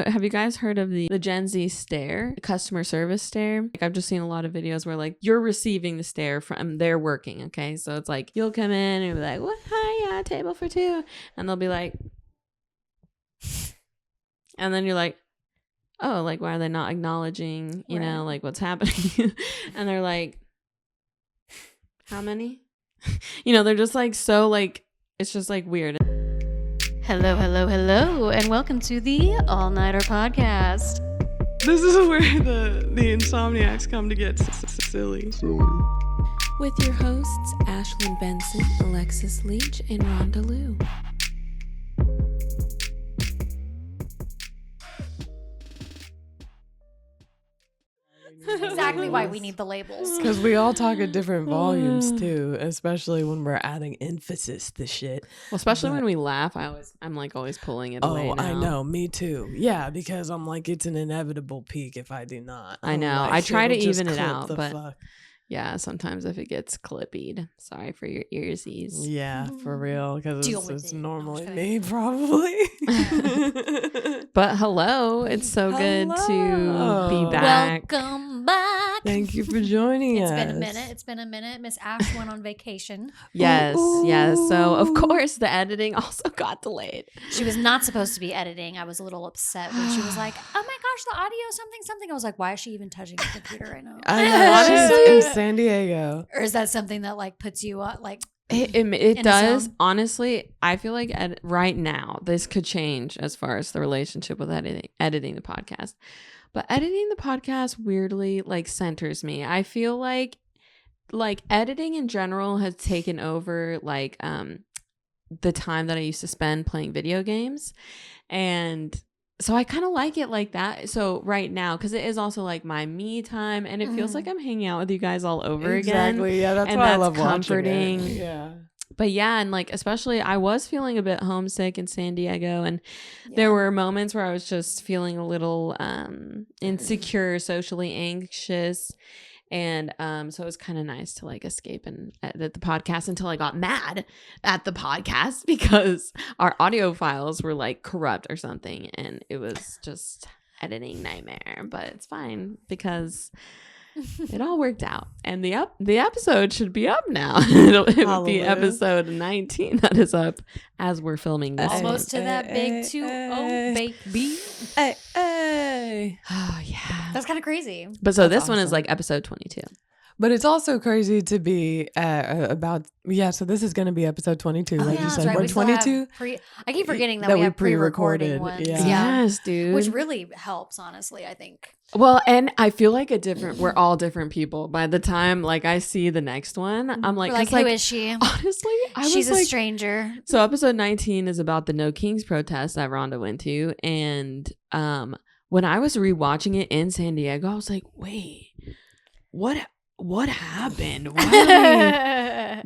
have you guys heard of the Gen Z stare, the customer service stare? Like, I've just seen a lot of videos where like you're receiving the stare from they're working. Okay. So it's like, you'll come in and be like, what? Hi, table for two. And they'll be like, and then you're like, oh, like, why are they not acknowledging, you know, like what's happening? And they're like, how many? You know, they're just like, so like, it's just like weird. Hello, and welcome to the All Nighter Podcast. This is where the insomniacs come to get silly. With your hosts, Ashlyn Benson, Alexis Leach, and Rhonda Lou. Exactly why we need the labels. Because we all talk at different volumes too, especially when we're adding emphasis to shit. Well, especially when we laugh, I'm like always pulling it away. Oh, now. I know, me too. Yeah, because I'm like, it's an inevitable peak if I do not. I know. Like, I try to just even it clip out, the but fuck. yeah, sometimes if it gets clippied, sorry for your earsies. Yeah, for real, because Deal it's with it. normally I'm me, probably. But hello, it's so good to Hello. be back. Welcome back. Thank you for joining us. It's been a minute. Miss Ash went on vacation. Yes, Ooh. yes. So of course the editing also got delayed. She was not supposed to be editing. I was a little upset when she was like, "Oh my gosh, the audio something." I was like, "Why is she even touching the computer right now?" I know, she's in San Diego. Or is that something that like puts you on like? It a does. zone? Honestly, I feel like right now this could change as far as the relationship with editing the podcast. But editing the podcast weirdly like centers me. I feel like editing in general has taken over like the time that I used to spend playing video games. And so I kind of like it like that. So right now, because it is also like my me time, and it feels like I'm hanging out with you guys all over again. Exactly. Yeah, that's And why I that's love comforting. watching it. Yeah. But yeah, and like especially I was feeling a bit homesick in San Diego, and there were moments where I was just feeling a little insecure, socially anxious. And so it was kind of nice to like escape and edit the podcast until I got mad at the podcast because our audio files were like corrupt or something, and it was just editing nightmare. But it's fine because it all worked out, and the episode should be up now. It would be episode 19 that is up as we're filming this. Almost to that big 2-0 baby. Hey. Oh yeah, That's kind of crazy. but so That's this one is awesome. like episode 22. But it's also crazy to be about, so this is going to be episode 22. Like you said, right. we're We still have 22. I keep forgetting that we have pre-recorded ones. Yeah. Yes, dude. Which really helps, honestly, I think. Well, and I feel like we're all different people. By the time like I see the next one, I'm like, We're like, 'cause, who is she? honestly, She's was a like, stranger. so episode 19 is about the No Kings protest that Rhonda went to. And when I was rewatching it in San Diego, I was like, wait, what happened? Why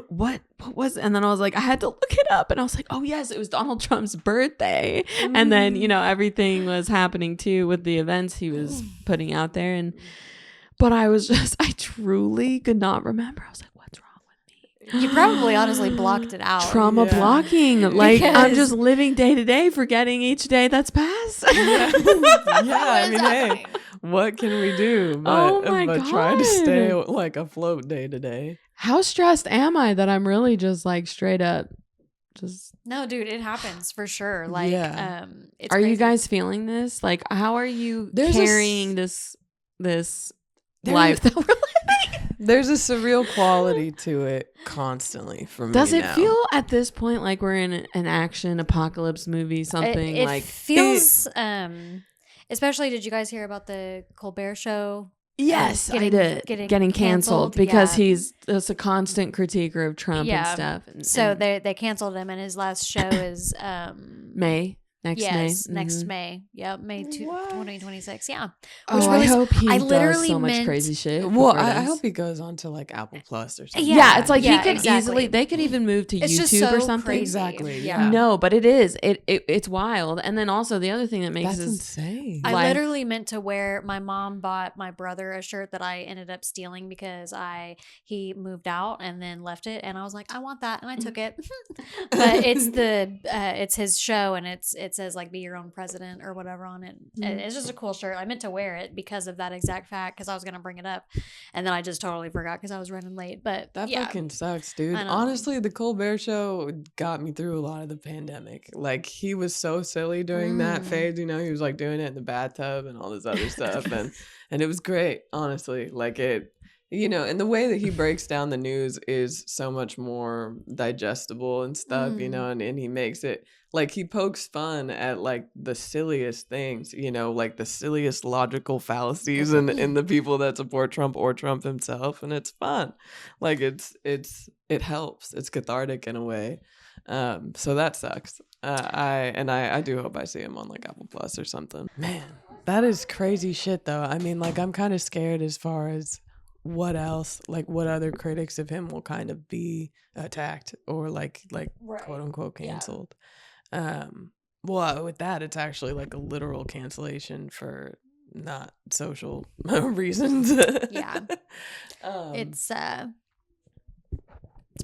what was, and then I was like, I had to look it up, and I was like, oh yes, it was Donald Trump's birthday. And then, you know, everything was happening too with the events he was putting out there. But I truly could not remember. I was like, what's wrong with me? You probably honestly blocked it out. Trauma blocking. Like, I'm just living day to day, forgetting each day that's passed. I mean, hey, what can we do but try to stay like afloat day to day? How stressed am I that I'm really just like straight up just... No, dude, it happens for sure. Like, it's Are you crazy. guys feeling this? Like, how are you carrying this life that we're living? There's a surreal quality to it constantly for me. Does it now. feel at this point like we're in an action apocalypse movie, something it like... feels, especially, did you guys hear about the Colbert Show? Yes, I did. Getting canceled because he's just a constant critiquer of Trump and stuff. So they canceled him, and his last show is May. Next May. Next May. Yep, May 2026. Yeah. Which I hope he literally does so much crazy shit. Well, I hope he goes on to like Apple Plus or something. Yeah, it's like he could exactly. easily. They could even move to It's just YouTube so or something. crazy. Exactly. Yeah. No, but it is. It's wild. And then also the other thing that makes That's is insane. I life- literally meant to wear. My mom bought my brother a shirt that I ended up stealing because he moved out and then left it, and I was like, I want that, and I took it. But it's his show, and it's it says like be your own president or whatever on it. It's just a cool shirt. I meant to wear it because of that exact fact, because I was going to bring it up and then I just totally forgot because I was running late. But that fucking sucks, dude. Honestly, the Colbert Show got me through a lot of the pandemic. Like, he was so silly during that phase, you know, he was like doing it in the bathtub and all this other stuff, and it was great, honestly. Like, it, you know, and the way that he breaks down the news is so much more digestible and stuff, you know, and he makes it like, he pokes fun at like the silliest things, you know, like the silliest logical fallacies in the people that support Trump or Trump himself, and it's fun. Like, it helps. It's cathartic in a way. So that sucks. I do hope I see him on like Apple Plus or something. Man, that is crazy shit though. I mean, like, I'm kind of scared as far as what else, like what other critics of him will kind of be attacked or like quote unquote canceled. Well, with that, it's actually like a literal cancellation for not social reasons. Yeah. It's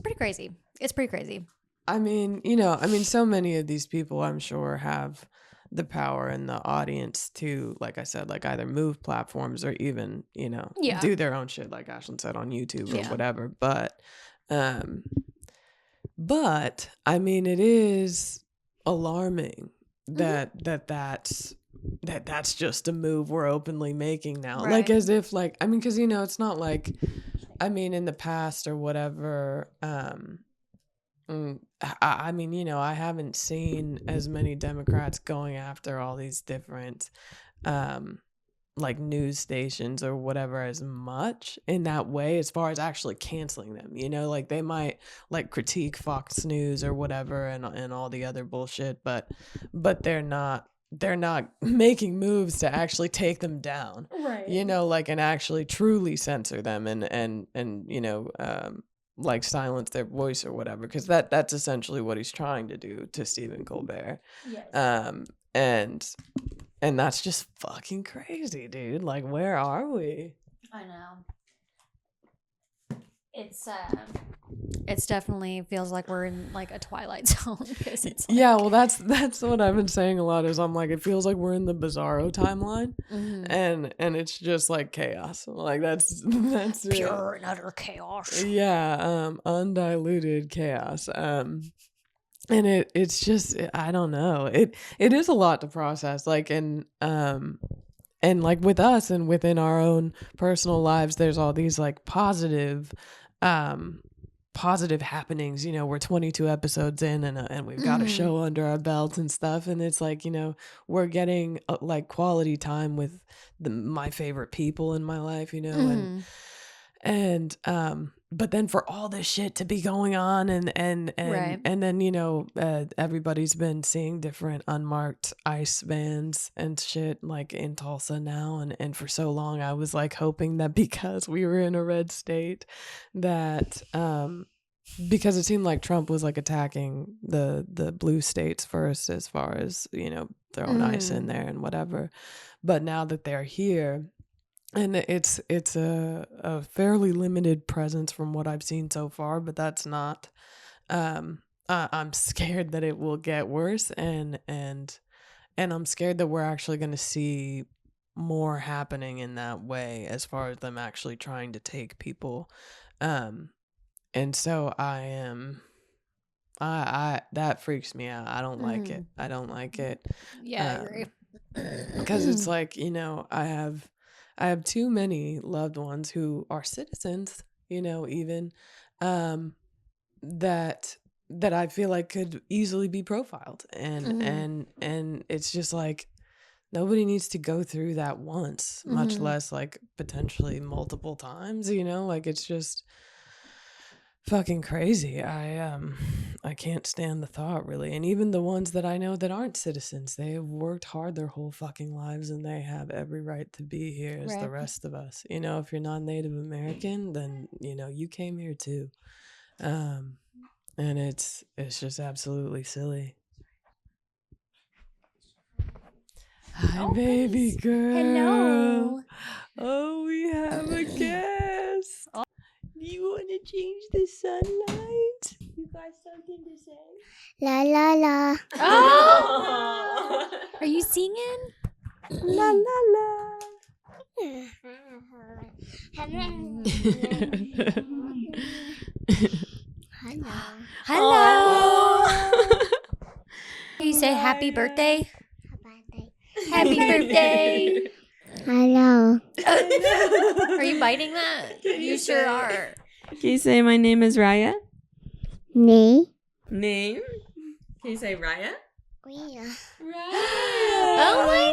pretty crazy. It's pretty crazy. I mean, you know, so many of these people, I'm sure, have the power and the audience to, like I said, like either move platforms or even, you know, do their own shit, like Ashlyn said, on YouTube or whatever. But I mean, it is alarming that's just a move we're openly making now. Right. Like, as if, like, I mean, because, you know, it's not like, I mean, in the past or whatever, I mean, you know, I haven't seen as many Democrats going after all these different like news stations or whatever as much in that way, as far as actually canceling them, you know, like they might like critique Fox News or whatever and all the other bullshit, but they're not making moves to actually take them down, right? You know, like, and actually truly censor them and you know, like silence their voice or whatever, because that's essentially what he's trying to do to Stephen Colbert. Yes. And that's just fucking crazy, dude. Like, where are we? I know. It's definitely feels like we're in like a Twilight Zone. It's like, yeah, well, that's what I've been saying a lot, is I'm like, it feels like we're in the Bizarro timeline, and it's just like chaos. Like, that's pure and utter chaos. Yeah, undiluted chaos. And it's just, I don't know. It is a lot to process. Like, and like with us and within our own personal lives, there's all these like positive happenings. You know, we're 22 episodes in and we've got a show under our belts and stuff. And it's like, you know, we're getting like quality time with my favorite people in my life, you know, and but then for all this shit to be going on and then, you know, everybody's been seeing different unmarked ICE vans and shit like in Tulsa now, and for so long I was like hoping that because we were in a red state that because it seemed like Trump was like attacking the blue states first, as far as, you know, throwing ICE in there and whatever, but now that they're here, and it's a fairly limited presence from what I've seen so far, but that's not. I'm scared that it will get worse, and I'm scared that we're actually going to see more happening in that way, as far as them actually trying to take people. And so I that freaks me out. I don't like it. I don't like it. Yeah, I agree. Because it's like, you know, I have too many loved ones who are citizens, you know, even that I feel like could easily be profiled, and it's just like, nobody needs to go through that once, much less like potentially multiple times, you know, like, it's just fucking crazy. I can't stand the thought, really. And even the ones that I know that aren't citizens, they have worked hard their whole fucking lives, and they have every right to be here as the rest of us. You know, if you're not Native American, then, you know, you came here too. And it's just absolutely silly. Hi, baby girl. Hello. Oh, we have a guest. Do you want to change the sunlight? You got something to say? La la la. Oh! Are you singing? La la la. Hello. Can you say happy birthday? Happy birthday. Hello. Are you biting that? You sure are. Can you say my name is Raya? Me. Name? Can you say Raya? Rhea. Oh my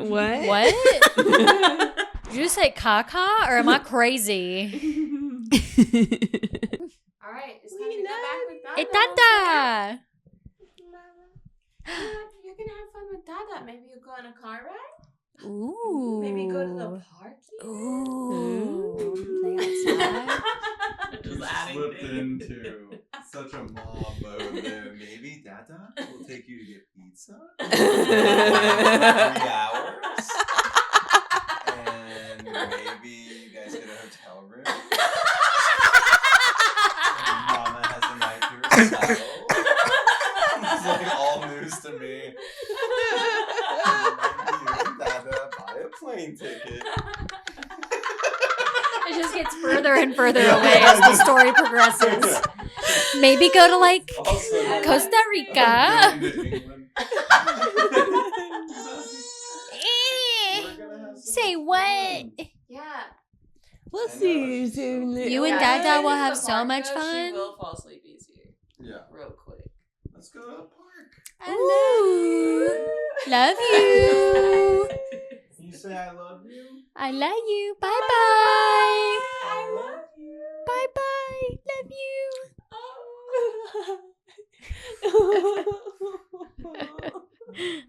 What? What? Did you say caca or am I crazy? All right, it's time to go back with Dada. Hey, Dada. You're gonna have fun with Dada. Maybe you'll go on a car ride. Ooh. Maybe go to the park. Ooh. Play outside. Just adding Slipped things. into such a mom mode there. Maybe Dada will take you to get pizza in 3 hours. And maybe you guys get a hotel room. And Mama has a night to herself. It's like all news to me. And maybe you and Dada buy a plane ticket. It just gets further and further away as the story progresses. Maybe go to like Also, Costa Rica. going to England. We're gonna have some Say what? fun. Yeah. We'll I know, see you she's so soon. cute. You and Yeah, Dada if will it's have the so park, much though, fun. She will fall asleep easier. Yeah. Real quick. Let's go to the park. Ooh. Love you. Can you say I love you? I love you. Bye bye. I love you. Bye bye. Love you.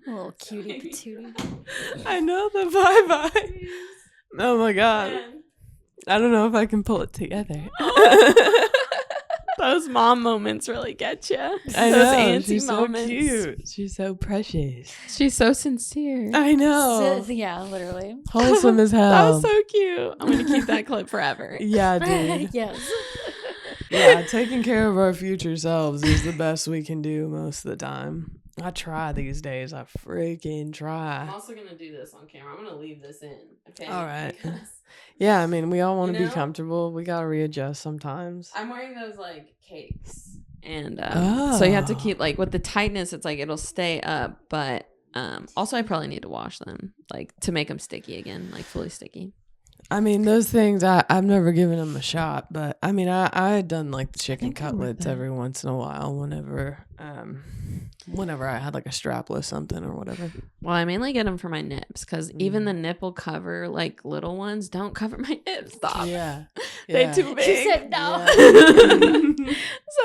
Little cutie patootie. I know the bye-bye. Oh my god. I don't know if I can pull it together. Those mom moments really get you. I Those know. auntie She's moments. so cute. She's so precious. She's so sincere. I know. Yeah, literally. Wholesome as hell. That was so cute. I'm gonna keep that clip forever. Yeah, dude. Yes. Yeah, taking care of our future selves is the best we can do most of the time. I try these days. I freaking try. I'm also gonna do this on camera. I'm gonna leave this in. Okay. All right. Because Yeah, I mean, we all want to You be know? comfortable. We gotta readjust sometimes. I'm wearing those like cakes, and so you have to keep like with the tightness. It's like it'll stay up, but also I probably need to wash them like to make them sticky again, like fully sticky. I mean, those things, I've never given them a shot, but I mean, I had done like the chicken think they're worth cutlets it. every once in a while whenever I had like a strapless something or whatever. Well, I mainly get them for my nips because even the nipple cover, like little ones, don't cover my nips. Stop. Yeah. They Yeah. too big. She said no. Yeah.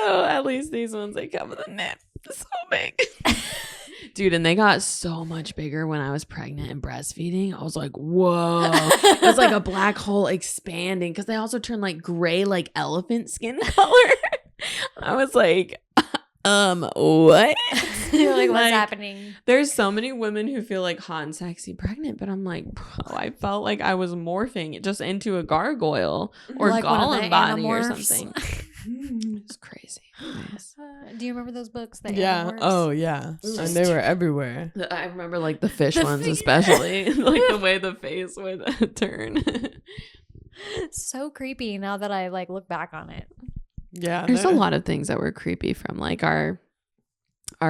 So at least these ones they cover the nip. So big. Dude, and they got so much bigger when I was pregnant and breastfeeding. I was like, whoa. It was like a black hole expanding because they also turn like gray, like elephant skin color. I was like, what? You're like, what's Like, happening? There's so many women who feel like hot and sexy pregnant, but I'm like, bro, I felt like I was morphing just into a gargoyle or Like one of the golem body or Animorphs. something. It's crazy. Yes. Do you remember those books? The Yeah. Animorphs? Oh, yeah. And they were everywhere. I remember like the fish The ones, fi- especially like the way the face would turn. So creepy now that I like look back on it. Yeah. There's a lot of things that were creepy from like our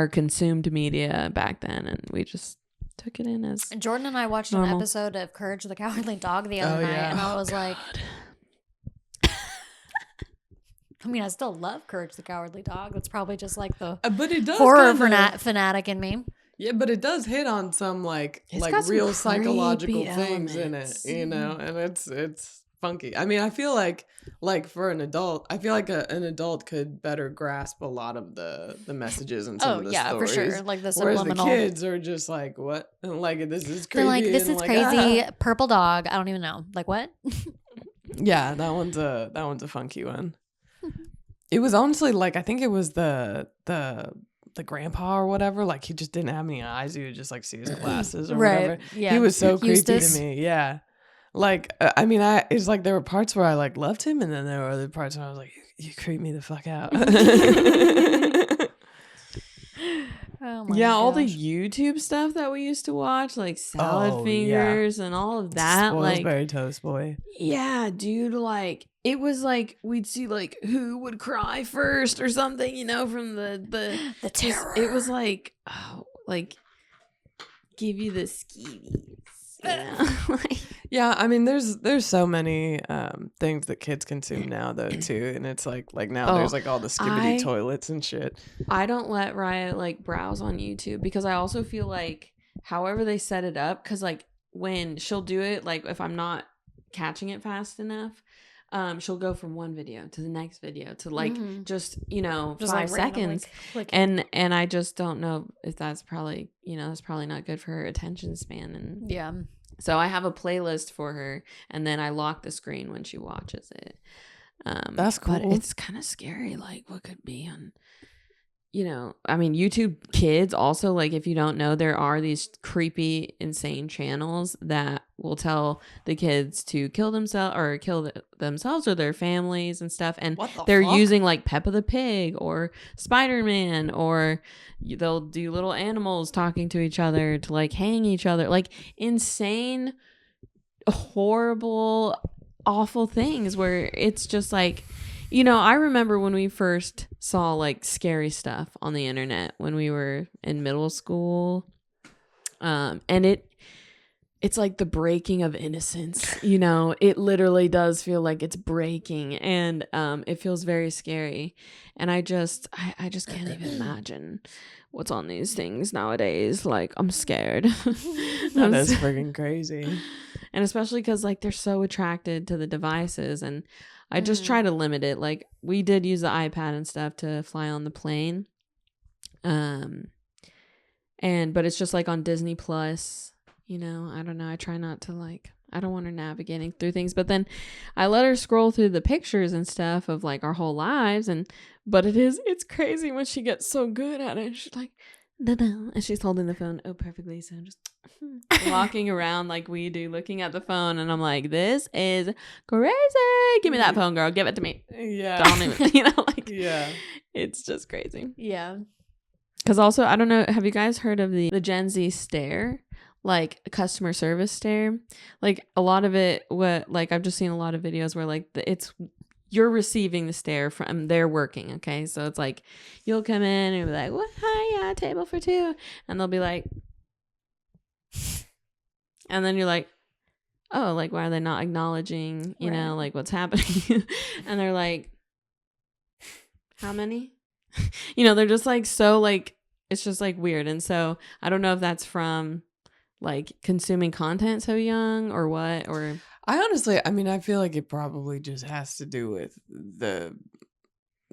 consumed media back then, and we just took it in as Jordan and I watched an Normal. episode of Courage the Cowardly Dog the other Oh, night, yeah. and I was like, I mean, I still love Courage the Cowardly Dog. That's probably just like the But it does horror kinda- fanatic in me. Yeah, but it does hit on some It's like got some real psychological creepy things elements. in it, you know, and it's funky. I mean, I feel like for an adult, I feel like an adult could better grasp a lot of the messages and some Oh of the yeah, stories. for sure. Like the Whereas subliminal. the kids are just like, what? And like, this is crazy. They're like, this and is like, crazy. "Ah." Purple dog. I don't even know. Like what? Yeah, that one's a funky one. It was honestly like, I think it was the grandpa or whatever. Like he just didn't have any eyes. You would just like see his glasses or Right. whatever. Yeah. He was so creepy Eustace. to me. Yeah. Like, I mean, it's like there were parts where I like loved him, and then there were other parts where I was like, you creep me the fuck out. Oh my Yeah, all the gosh. YouTube stuff that we used to watch, like Salad Oh, yeah. Fingers and all of that. Like, Spoilsbury Toast Boy. yeah, dude, like it was like we'd see like who would cry first or something, you know, from the terror. It was like, oh, like give you the skeevies. You know? Like, Yeah, I mean, there's so many things that kids consume now though too, and it's like now Oh, there's like all the skibbity toilets and shit. I don't let Raya like browse on YouTube because I also feel like however they set it up, because like when she'll do it, like if I'm not catching it fast enough, she'll go from one video to the next video to like just, you know, Just 5 like randomly seconds. clicking. And I just don't know if that's probably, you know, that's probably not good for her attention span. And Yeah. so I have a playlist for her, and then I lock the screen when she watches it. That's But cool. it's kind of scary, like what could be on, you know, I mean, YouTube Kids also, like if you don't know, there are these creepy, insane channels that will tell the kids to kill themselves or themselves or their families and stuff. And What the they're fuck? using like Peppa the Pig or Spider-Man, or they'll do little animals talking to each other to like hang each other, like insane, horrible, awful things where it's just like, you know, I remember when we first saw like scary stuff on the internet when we were in middle school. And it's like the breaking of innocence, you know, it literally does feel like it's breaking, and it feels very scary. And I just can't even imagine what's on these things nowadays. Like, I'm scared. That is freaking crazy. And especially because like they're so attracted to the devices, and I just try to limit it. Like we did use the iPad and stuff to fly on the plane, but it's just like on Disney Plus, you know. I don't know, I try not to, like, I don't want her navigating through things, but then I let her scroll through the pictures and stuff of like our whole lives, but it's crazy when she gets so good at it. She's like, da-da, and she's holding the phone perfectly, so I'm just walking around like we do, looking at the phone, and I'm like, this is crazy. Give me that phone, girl. Give it to me. Yeah. Don't even, you know, like, Yeah. it's just crazy. Yeah. Because also, I don't know, have you guys heard of the Gen Z stare? Like customer service stare? Like a lot of it, I've just seen a lot of videos where like you're receiving the stare from, they're working, okay? So it's like you'll come in and be like, what? Hi, table for 2. And they'll be like, and then you're like, oh, like, why are they not acknowledging, you know, like what's happening? And they're like, how many? You know, they're just like, so like, it's just like weird. And so I don't know if that's from like consuming content so young or what, or I honestly, I mean, I feel like it probably just has to do with the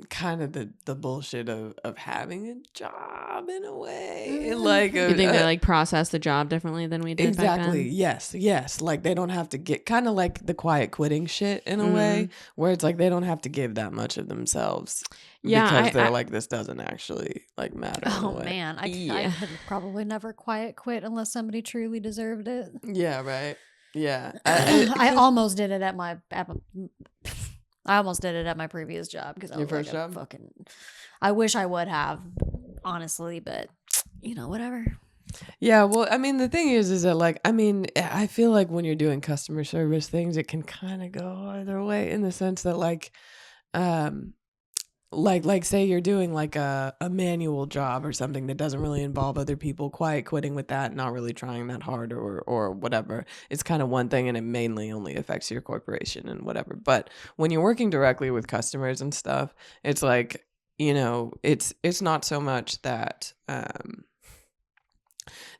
kind of the bullshit of having a job in a way. Like, you think they like process the job differently than we did exactly. back then? Yes. Like they don't have to get kind of like the quiet quitting shit in a way, where it's like they don't have to give that much of themselves. Yeah, because they're like, this doesn't actually like matter. in a Oh way. man, I could probably never quiet quit unless somebody truly deserved it. Yeah. Right. Yeah. I almost did it at my previous job because I Your was first like, job? fucking. I wish I would have, honestly, but you know, whatever. Yeah, well, I mean, the thing is that like, I mean, I feel like when you're doing customer service things, it can kind of go either way in the sense that like say you're doing like a manual job or something that doesn't really involve other people, quiet quitting with that, not really trying that hard or whatever. It's kind of one thing, and it mainly only affects your corporation and whatever. But when you're working directly with customers and stuff, it's like, you know, it's not so much that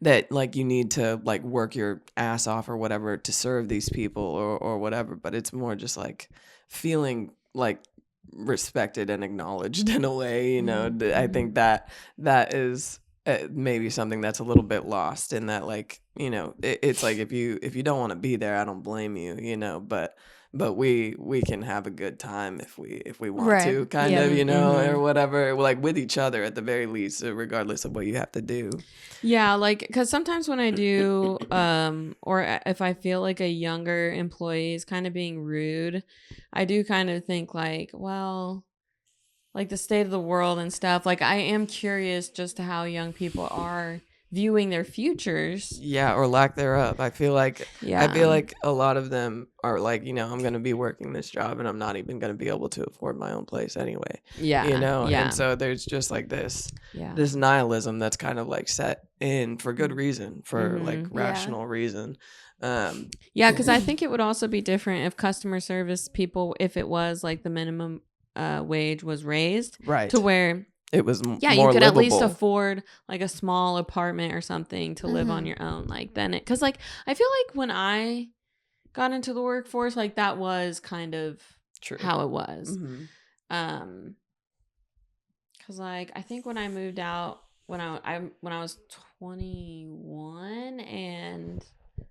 that like you need to like work your ass off or whatever to serve these people or whatever, but it's more just like feeling like respected and acknowledged in a way, you know. I think that is maybe something that's a little bit lost in that, like, you know, it's like if you don't want to be there, I don't blame you, you know, but we can have a good time if we want Right. to, kind Yeah. of, you know, or Mhm. whatever, like with each other at the very least, regardless of what you have to do. Yeah, like, because sometimes when I do, or if I feel like a younger employee is kind of being rude, I do kind of think like, well, like the state of the world and stuff. Like, I am curious just to how young people are viewing their futures. Yeah, or lack thereof. I feel like Yeah. a lot of them are like, you know, I'm going to be working this job and I'm not even going to be able to afford my own place anyway. Yeah. You know, Yeah. and so there's just like this Yeah. nihilism that's kind of like set in for good reason, for like Mhm. rational reason. Yeah, because I think it would also be different if customer service people, if it was like the minimum wage was raised right. to where, It was yeah, more you could at least livable. afford like a small apartment or something to live on your own. Like, then it, because like I feel like when I got into the workforce, like that was kind of True. how it was. Mhm. Because like I think when I moved out when I was 21 and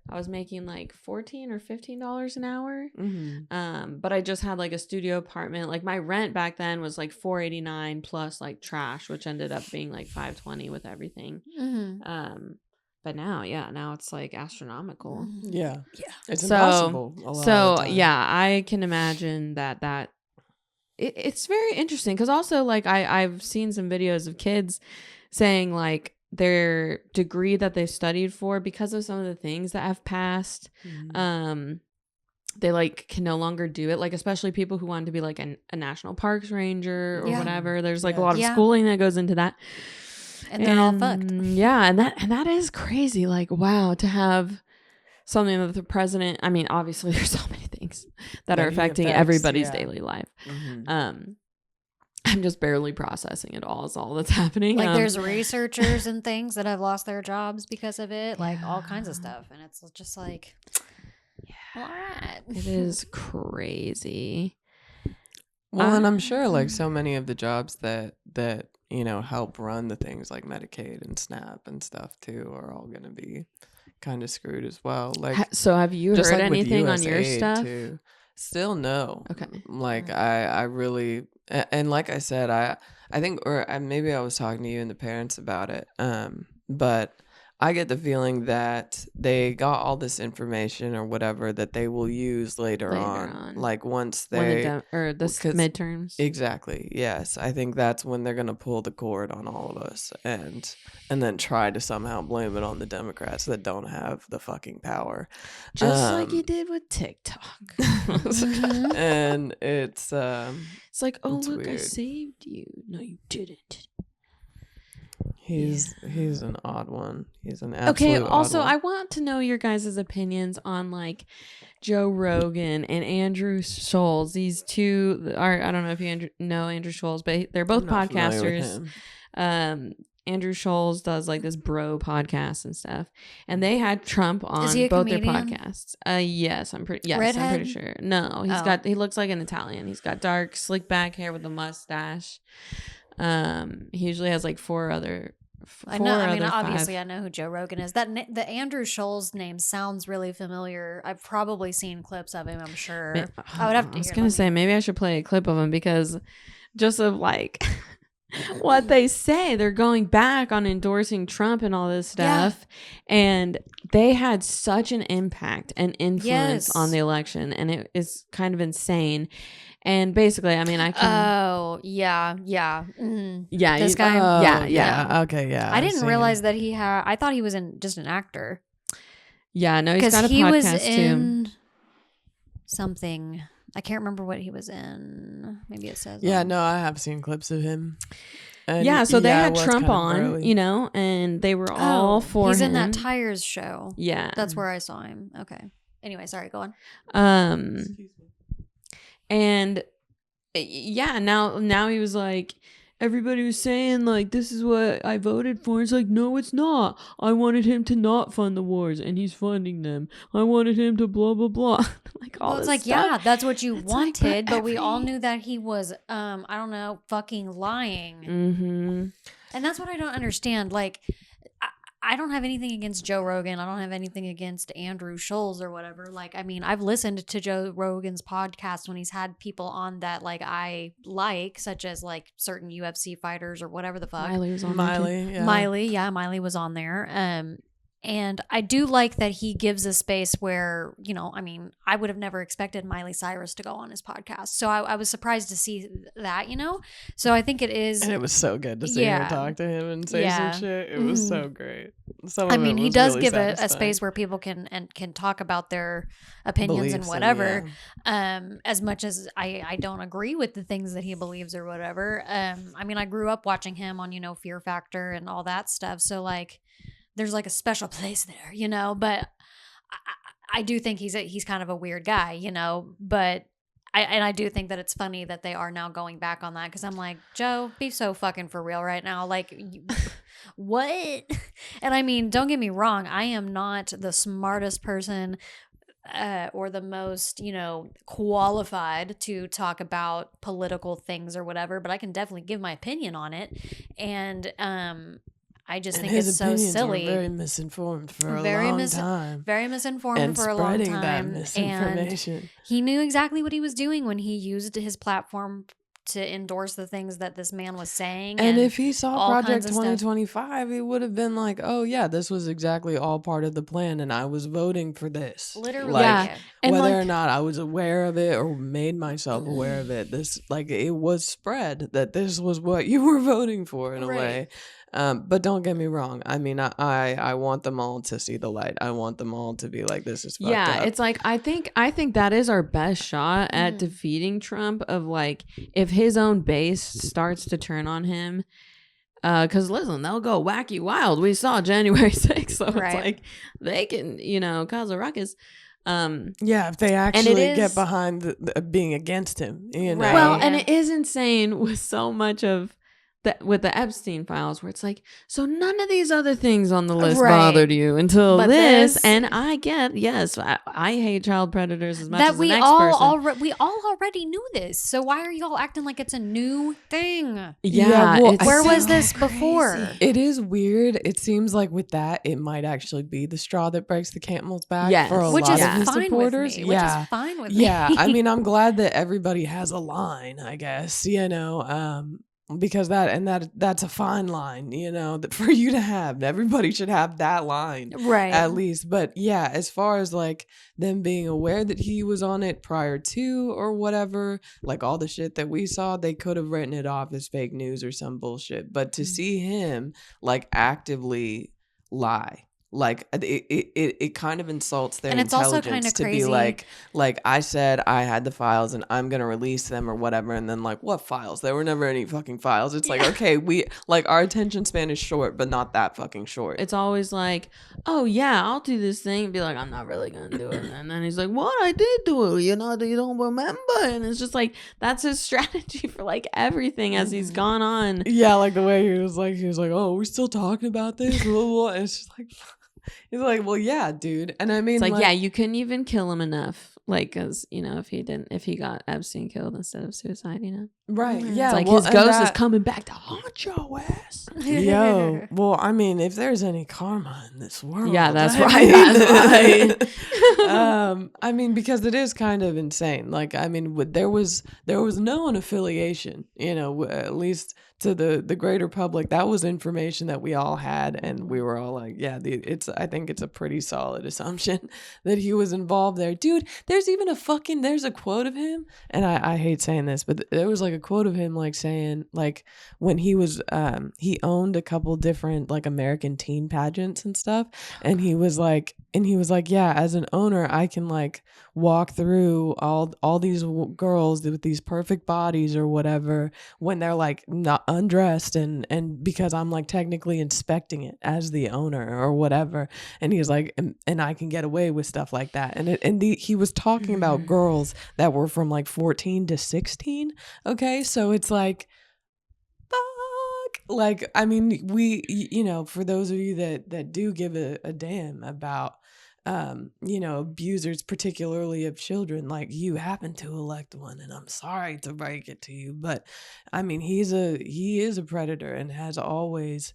I was making like $14 or $15 an hour. Mhm. But I just had like a studio apartment. Like my rent back then was like $489 plus like trash, which ended up being like $520 with everything. But now, yeah, now it's like astronomical. Yeah. Yeah. It's So- impossible a lot of the So time. yeah, I can imagine that it's very interesting because also like I've seen some videos of kids saying like their degree that they studied for, because of some of the things that have passed, Mhm. they like can no longer do it, like especially people who want to be like a national parks ranger or Yeah. whatever. There's like a Yeah. lot of Yeah. schooling that goes into that, And they're all fucked. Yeah, and that is crazy. Like, wow, to have something that the president, I mean, obviously there's so many things that are That he affecting affects, everybody's yeah. daily life. Mhm. I'm just barely processing it all. Is all that's happening. Like there's researchers and things that have lost their jobs because of it, like all kinds of Yeah. stuff, and it's just like, all right, It is crazy. Well, and I'm sure like so many of the jobs that you know help run the things like Medicaid and SNAP and stuff too are all going to be kind of screwed as well. Like, So have you just heard like with anything on your USAID stuff? too. Still no. Okay. Like I really and like I said, I think, or maybe I was talking to you and the parents about it. But I get the feeling that they got all this information or whatever that they will use later on. Like once When they the because- midterms. Exactly. Yes. I think that's when they're going to pull the cord on all of us and then try to somehow blame it on the Democrats that don't have the fucking power. Just like you did with TikTok. And it's like, oh, it's look, I weird. saved you. No, you didn't. he's an odd one. He's an absolute Okay, also, odd one. I want to know your guys' opinions on like Joe Rogan and Andrew Scholes. These two are, I don't know if you know Andrew Scholes, but they're both I'm not familiar with podcasters. him. Andrew Scholes does like this bro podcast and stuff, and they had Trump on Is he a both their comedian? podcasts. Yes, I'm pretty Redhead? sure. No, he looks like an Italian. He's got dark, slick back hair with a mustache. He usually has like four other. I know. I mean, five. obviously, I know who Joe Rogan is. That the Andrew Scholes name sounds really familiar. I've probably seen clips of him. I'm sure. I would have to. I was hear gonna them. say maybe I should play a clip of him because just of like what they say, they're going back on endorsing Trump and all this stuff, and they had such an impact and influence on the election, and it is kind of insane. And basically, I mean, I can. Oh yeah. Mm-hmm. Yeah, this guy. Okay, yeah. I I've didn't seen realize him. that he had. I thought he was just an actor. Yeah, no, he's Because got a he was podcast too. in something. I can't remember what he was in. Maybe it says. Yeah, no, I have seen clips of him. And Yeah, so they it had was Trump kind of on, burly. you know, and they were all for he's him. in that Tires show. Yeah, That's where I saw him. Okay. Anyway, sorry. Go on. And yeah, now he was like, everybody was saying like, this is what I voted for. It's like, no, it's not. I wanted him to not fund the wars, and he's funding them. I wanted him to blah blah blah. Like all Well, it's this like, stuff. yeah, that's what you It's like, wanted, but we all every- knew that he was, I don't know, fucking lying. Mm-hmm. And that's what I don't understand. Like, I don't have anything against Joe Rogan. I don't have anything against Andrew Schulz or whatever. Like, I mean, I've listened to Joe Rogan's podcast when he's had people on that like I like, such as like certain UFC fighters or whatever the fuck. Miley was on there too. Miley was on there. And I do like that he gives a space where, you know, I mean, I would have never expected Miley Cyrus to go on his podcast. So I was surprised to see that, you know? So I think it is. And it was so good to see her talk to him and say some shit. It was so great. I mean, he does give a space where people can talk about their opinions beliefs and whatever. As much as I don't agree with the things that he believes or whatever. I mean, I grew up watching him on, you know, Fear Factor and all that stuff. So like, there's like a special place there, you know, but I do think he's kind of a weird guy, you know, but I do think that it's funny that they are now going back on that because I'm like, Joe, be so fucking for real right now. Like, what? And I mean, don't get me wrong. I am not the smartest person or the most, you know, qualified to talk about political things or whatever, but I can definitely give my opinion on it. And, I just think it's so silly. Were very misinformed for a long time. Very misinformed for a long time. That misinformation. And he knew exactly what he was doing when he used his platform to endorse the things that this man was saying. And if he saw Project 2025, he would have been like, oh, yeah, this was exactly all part of the plan. And I was voting for this. Literally. Like, yeah. And whether or not I was aware of it or made myself aware of it, this, like, it was spread that this was what you were voting for in a way. But don't get me wrong. I mean, I want them all to see the light. I want them all to be like, this is fucked up. It's like I think that is our best shot at defeating Trump. Of like, if his own base starts to turn on him, because listen, they'll go wacky wild. We saw January 6th, so it's like they can, you know, cause a ruckus. If they actually get behind the being against him, you know. Well, and it is insane with so much of. With the Epstein files, where it's like, so none of these other things on the list bothered you until this, and I get I hate child predators as much as the next person. We all already knew this, so why are y'all acting like it's a new thing? Where was this before? It is weird. It seems like with that, it might actually be the straw that breaks the camel's back for a lot of his supporters. Which is fine with me. Yeah, I mean, I'm glad that everybody has a line. I guess because that's a fine line, you know, that for you to have. Everybody should have that line, right? At least. But yeah, as far as like them being aware that he was on it prior to or whatever, like all the shit that we saw, they could have written it off as fake news or some bullshit. But to see him like actively lie. Like it kind of insults their intelligence also kind of to crazy. Be like I said I had the files and I'm gonna release them or whatever, and then like, what files? There were never any fucking files. It's like, okay, we like our attention span is short, but not that fucking short. It's always like, oh yeah, I'll do this thing, and be like, I'm not really gonna do it, and then he's like, what? I did do it, you know, you don't remember, and it's just like that's his strategy for like everything as he's gone on. Yeah, like the way he was like, oh, we're still talking about this, blah, blah. And it's just like. He's like, well, yeah, dude. And I mean, it's like, yeah, you couldn't even kill him enough. Like, because, you know, if he got Epstein killed instead of suicide, you know? Right. Yeah. It's like his ghost is coming back to haunt your ass. Yo. Well, I mean, if there's any karma in this world. Yeah, that's right. That's right. I mean, because it is kind of insane. Like, I mean, there was no affiliation, you know, at least to the greater public. That was information that we all had, and we were all like, yeah, I think it's a pretty solid assumption that he was involved there. Dude, there's a quote of him, and I hate saying this, but there was like a quote of him like saying, like, when he was he owned a couple different like American teen pageants and stuff, and he was like, yeah, as an owner, I can like walk through all these girls with these perfect bodies or whatever when they're like not undressed, and because I'm like technically inspecting it as the owner or whatever, and he's like, and I can get away with stuff like that, and he was talking about girls that were from like 14 to 16. Okay, so it's like, fuck. Like, I mean, we, you know, for those of you that do give a damn about abusers, particularly of children, like you happen to elect one, and I'm sorry to break it to you, but I mean, he is a predator and has always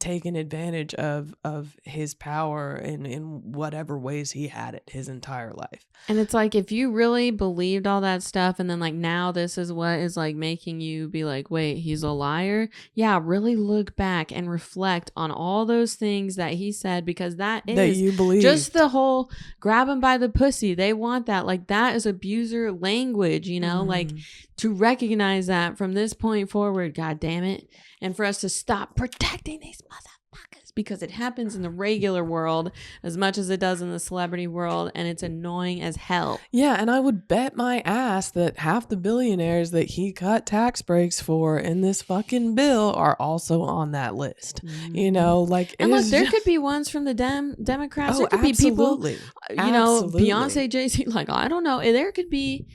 taken advantage of his power in whatever ways he had it his entire life. And it's like, if you really believed all that stuff, and then like now this is what is like making you be like, wait, he's a liar. Yeah, really look back and reflect on all those things that he said, because that you believe. Just the whole grab him by the pussy. They want that. Like, that is abuser language, like, to recognize that from this point forward, God damn it. And for us to stop protecting these motherfuckers, because it happens in the regular world as much as it does in the celebrity world, and it's annoying as hell. Yeah, and I would bet my ass that half the billionaires that he cut tax breaks for in this fucking bill are also on that list. Like, and look, there could be ones from the Democrats. There could absolutely. be people, Beyonce, Jay-Z, like, I don't know. There could be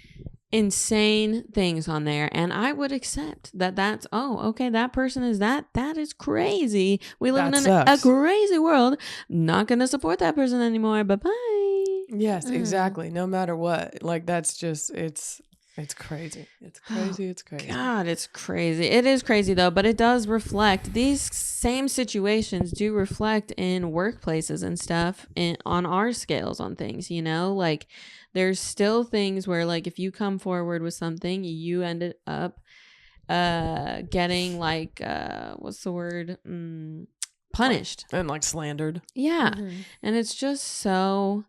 insane things on there, and I would accept that. That's okay, that person is that is crazy. We live in a crazy world. Not gonna support that person anymore. Bye-bye. Yes, exactly. No matter what, like, that's just it's crazy. It's crazy. God, it's crazy. It is crazy though, but it does reflect, these same situations do reflect in workplaces and stuff, on our scales on things, like, there's still things where, like, if you come forward with something, you ended up getting, like, what's the word? Punished. And, like, slandered. Yeah. And it's just so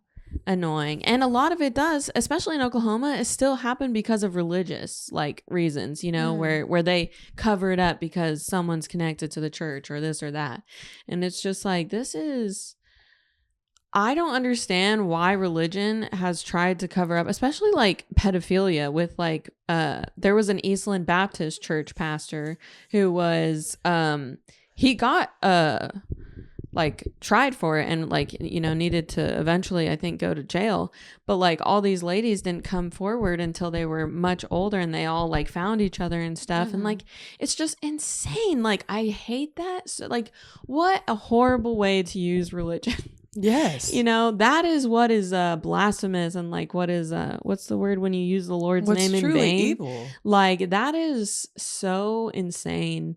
annoying. And a lot of it does, especially in Oklahoma, it still happened because of religious, like, reasons, where they cover it up because someone's connected to the church or this or that. And it's just like, I don't understand why religion has tried to cover up, especially like pedophilia with, like, there was an Eastland Baptist church pastor who was, he got, like, tried for it and, like, needed to eventually, I think, go to jail. But, like, all these ladies didn't come forward until they were much older, and they all, like, found each other and stuff. And, like, it's just insane. Like, I hate that. So, like, what a horrible way to use religion. Yes. That is what is blasphemous, and, like, what is what's the word when you use the Lord's name in vain? Evil. Like, that is so insane.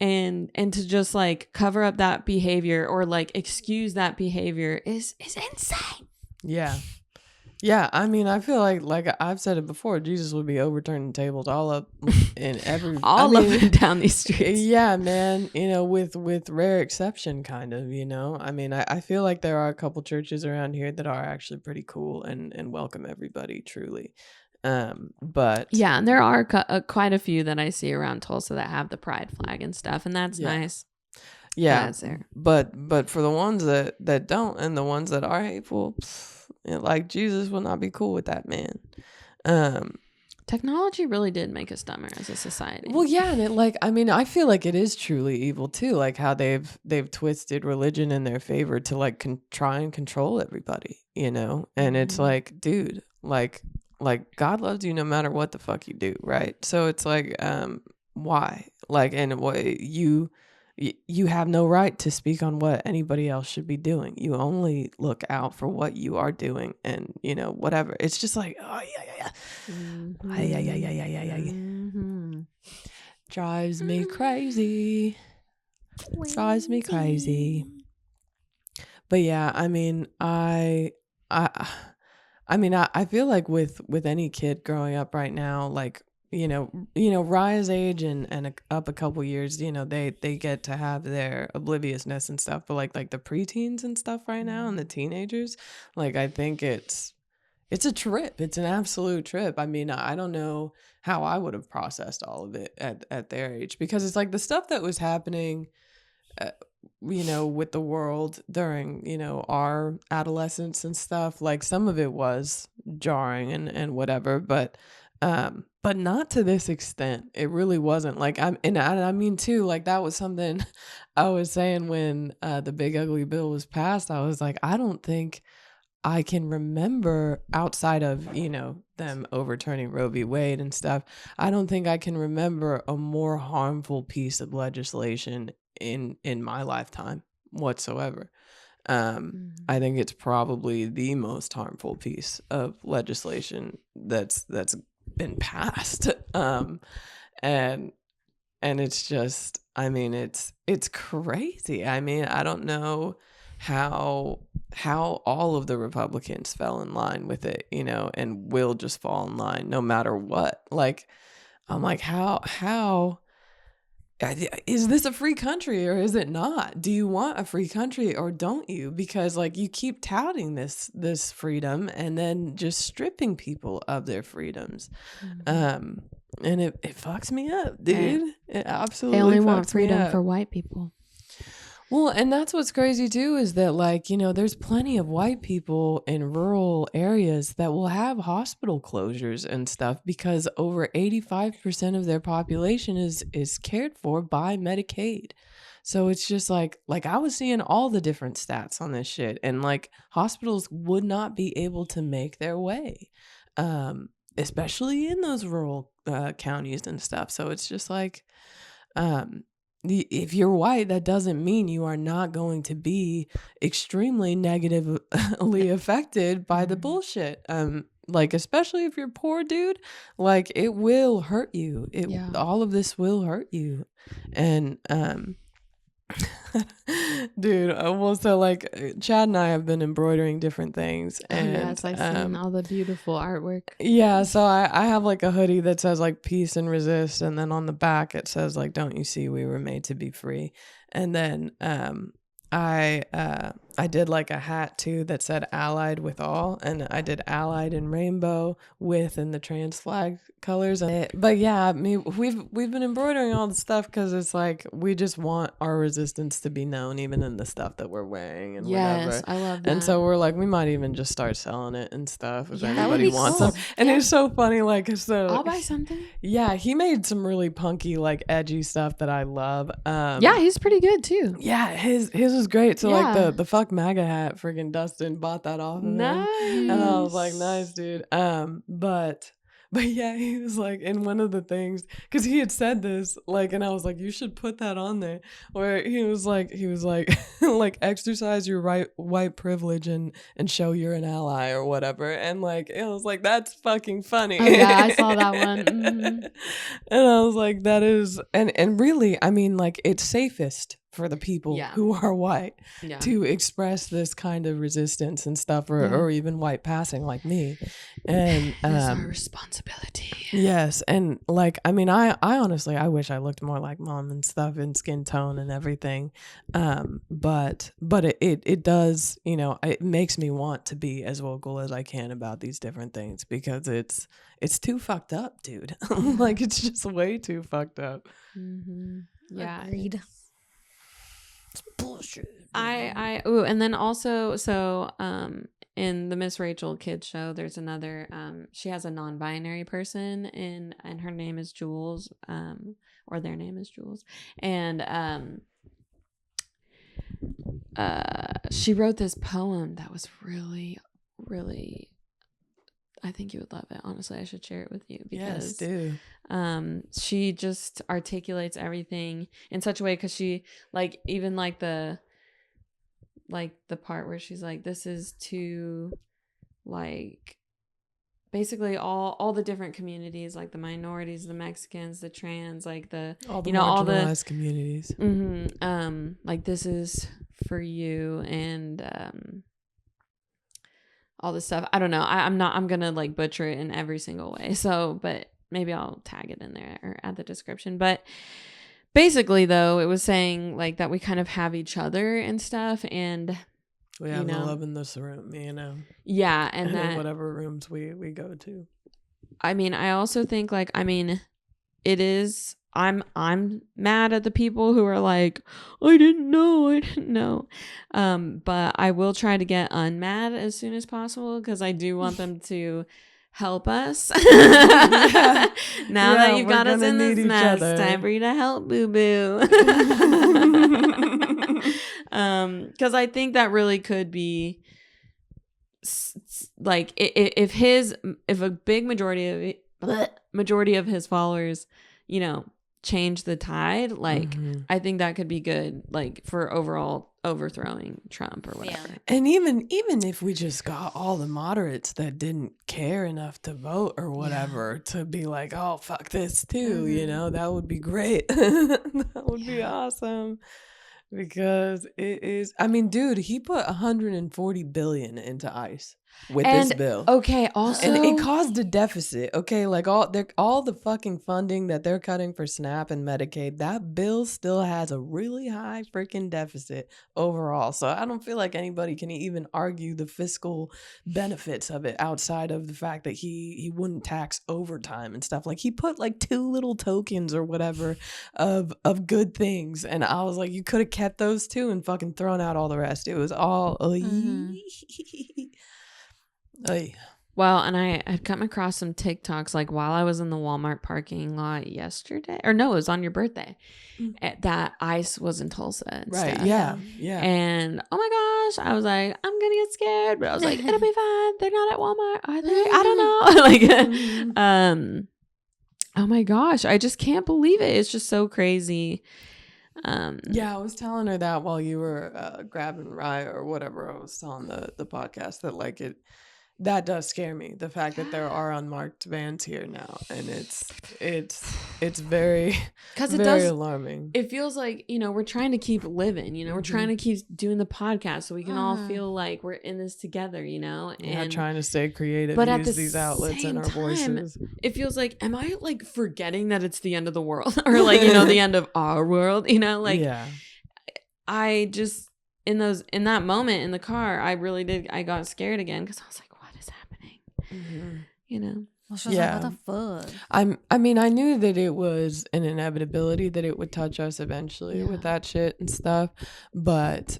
And to just, like, cover up that behavior or, like, excuse that behavior is insane. Yeah, I mean, I feel like I've said it before, Jesus would be overturning tables all up in every up and down these streets. Yeah, man, with rare exception, kind of, I mean, I feel like there are a couple churches around here that are actually pretty cool and welcome everybody, truly. But yeah, and there are quite a few that I see around Tulsa that have the pride flag and stuff, and that's nice. Yeah, but for the ones that don't, and the ones that are hateful, like, Jesus will not be cool with that, man. Technology really did make us dumber as a society. Well, yeah, and I feel like it is truly evil too, like how they've twisted religion in their favor to, like, try and control everybody, and it's like, dude, like God loves you no matter what the fuck you do, right? So it's like, why? Like, and what you have no right to speak on what anybody else should be doing. You only look out for what you are doing, and whatever. It's just like, oh yeah. Drives me crazy. Drives me crazy. But yeah, I mean, I feel like with any kid growing up right now, like, Raya's age and up a couple years, they get to have their obliviousness and stuff, but like the preteens and stuff right now, and the teenagers, like, I think it's a trip. It's an absolute trip. I mean, I don't know how I would have processed all of it at their age, because it's like the stuff that was happening, with the world during, our adolescence and stuff, like, some of it was jarring and whatever, but not to this extent. It really wasn't. Like, I mean too, like, that was something I was saying when the big ugly bill was passed. I was like, I don't think I can remember, outside of, them overturning Roe v. Wade and stuff, I don't think I can remember a more harmful piece of legislation in my lifetime whatsoever. I think it's probably the most harmful piece of legislation that's been passed. And it's just, I mean, it's crazy. I mean, I don't know how all of the Republicans fell in line with it, you know, and will just fall in line no matter what. Like, I'm like, how is this a free country or is it not? Do you want a free country or don't you? Because like you keep touting this freedom and then just stripping people of their freedoms. And it fucks me up, dude. It absolutely They only fucks want freedom me up. for white people. Well, and that's what's crazy too, is that like, you know, there's plenty of white people in rural areas that will have hospital closures and stuff because over 85% of their population is cared for by Medicaid. So it's just like I was seeing all the different stats on this shit, and like hospitals would not be able to make their way, especially in those rural counties and stuff. So it's just like, if you're white, that doesn't mean you are not going to be extremely negatively affected by the bullshit. Like, especially if you're poor, dude, like it will hurt you. All of this will hurt you. And, dude, well, so like Chad and I have been embroidering different things, and yes, I've seen all the beautiful artwork. Yeah, so I have like a hoodie that says like peace and resist, and then on the back it says like don't you see we were made to be free. And then I did like a hat too that said allied with all, and I did allied in rainbow with in the trans flag colors. But yeah, I mean we've been embroidering all the stuff because it's like we just want our resistance to be known even in the stuff that we're wearing and whatever. I love that. And so we're like, we might even just start selling it and stuff if Yeah, anybody wants cool. them. And it's so funny, like, so I'll buy something. yeah, he made some really punky, like edgy stuff that I love. Yeah, he's pretty good too. Yeah, his was great. So like the fuck MAGA hat, freaking Dustin bought that off of him. And I was like, nice, dude. But yeah, he was like, in one of the things, because he had said this, like, and I was like, you should put that on there. Where he was like, like, exercise your white privilege and show you're an ally or whatever. And like, it was like, that's fucking funny. Oh, yeah, I saw that one. Mm-hmm. And I was like, that is, and really, I mean, like, it's safest for the people who are white to express this kind of resistance and stuff, or even white passing like me. And it's our responsibility. Yes. And like, I mean, I honestly, I wish I looked more like mom and stuff in skin tone and everything. But it does, you know, it makes me want to be as vocal as I can about these different things because it's too fucked up, dude. Like, it's just way too fucked up. Mm-hmm. Yeah. Agreed. It's bullshit. And then also, so in the Miss Rachel Kids show, there's another she has a non-binary person and her name is Jules, or their name is Jules, and she wrote this poem that was really, really, I think you would love it. Honestly, I should share it with you because she just articulates everything in such a way, because she, like, even like the part where she's like, this is to, like, basically all the different communities, like the minorities, the Mexicans, the trans, like the all the marginalized communities. Mm-hmm, like, this is for you, and all this stuff. I don't know. I'm gonna like butcher it in every single way. So, but maybe I'll tag it in there or add the description. But basically, though, it was saying like that we kind of have each other and stuff, and we have the love in this room, you know. Yeah, and that whatever rooms we go to. I mean, I also think like, I mean, it is. I'm mad at the people who are like, I didn't know. But I will try to get unmad as soon as possible because I do want them to help us. Now that you've got us in this mess, time for you to help, boo boo. Because I think that really could be like, if a big majority of his followers, you know, change the tide, like I think that could be good, like for overall overthrowing Trump or whatever. Yeah. And even if we just got all the moderates that didn't care enough to vote or whatever to be like, oh fuck this too, you know, that would be great. That would be awesome. Because it is, I mean, dude, he put 140 billion into ICE with this bill. Okay, also, and it caused a deficit. Okay, like all the fucking funding that they're cutting for SNAP and Medicaid, that bill still has a really high freaking deficit overall. So I don't feel like anybody can even argue the fiscal benefits of it outside of the fact that he wouldn't tax overtime and stuff. Like he put like 2 little tokens or whatever of good things, and I was like, you could have kept those 2 and fucking thrown out all the rest. It was all well, and I had come across some TikToks like while I was in the Walmart parking lot yesterday, or no, it was on your birthday, that ICE was in Tulsa and right stuff. yeah And oh my gosh, I was like, I'm gonna get scared, but I was like, it'll be fine, they're not at Walmart, are they? I don't know. Like oh my gosh, I just can't believe it. It's just so crazy. Yeah, I was telling her that while you were grabbing rye or whatever. I was telling the podcast that like that does scare me, the fact that there are unmarked vans here now, and it's very because it very does alarming. It feels like, you know, we're trying to keep living, you know, we're trying to keep doing the podcast so we can all feel like we're in this together, you know, and trying to stay creative, but use at these outlets and our voices. It feels like, am I like forgetting that it's the end of the world or like, you know, the end of our world, you know, like I just in that moment in the car, I got scared again because I was like, you know, like, what the fuck? I mean, I knew that it was an inevitability that it would touch us eventually with that shit and stuff, but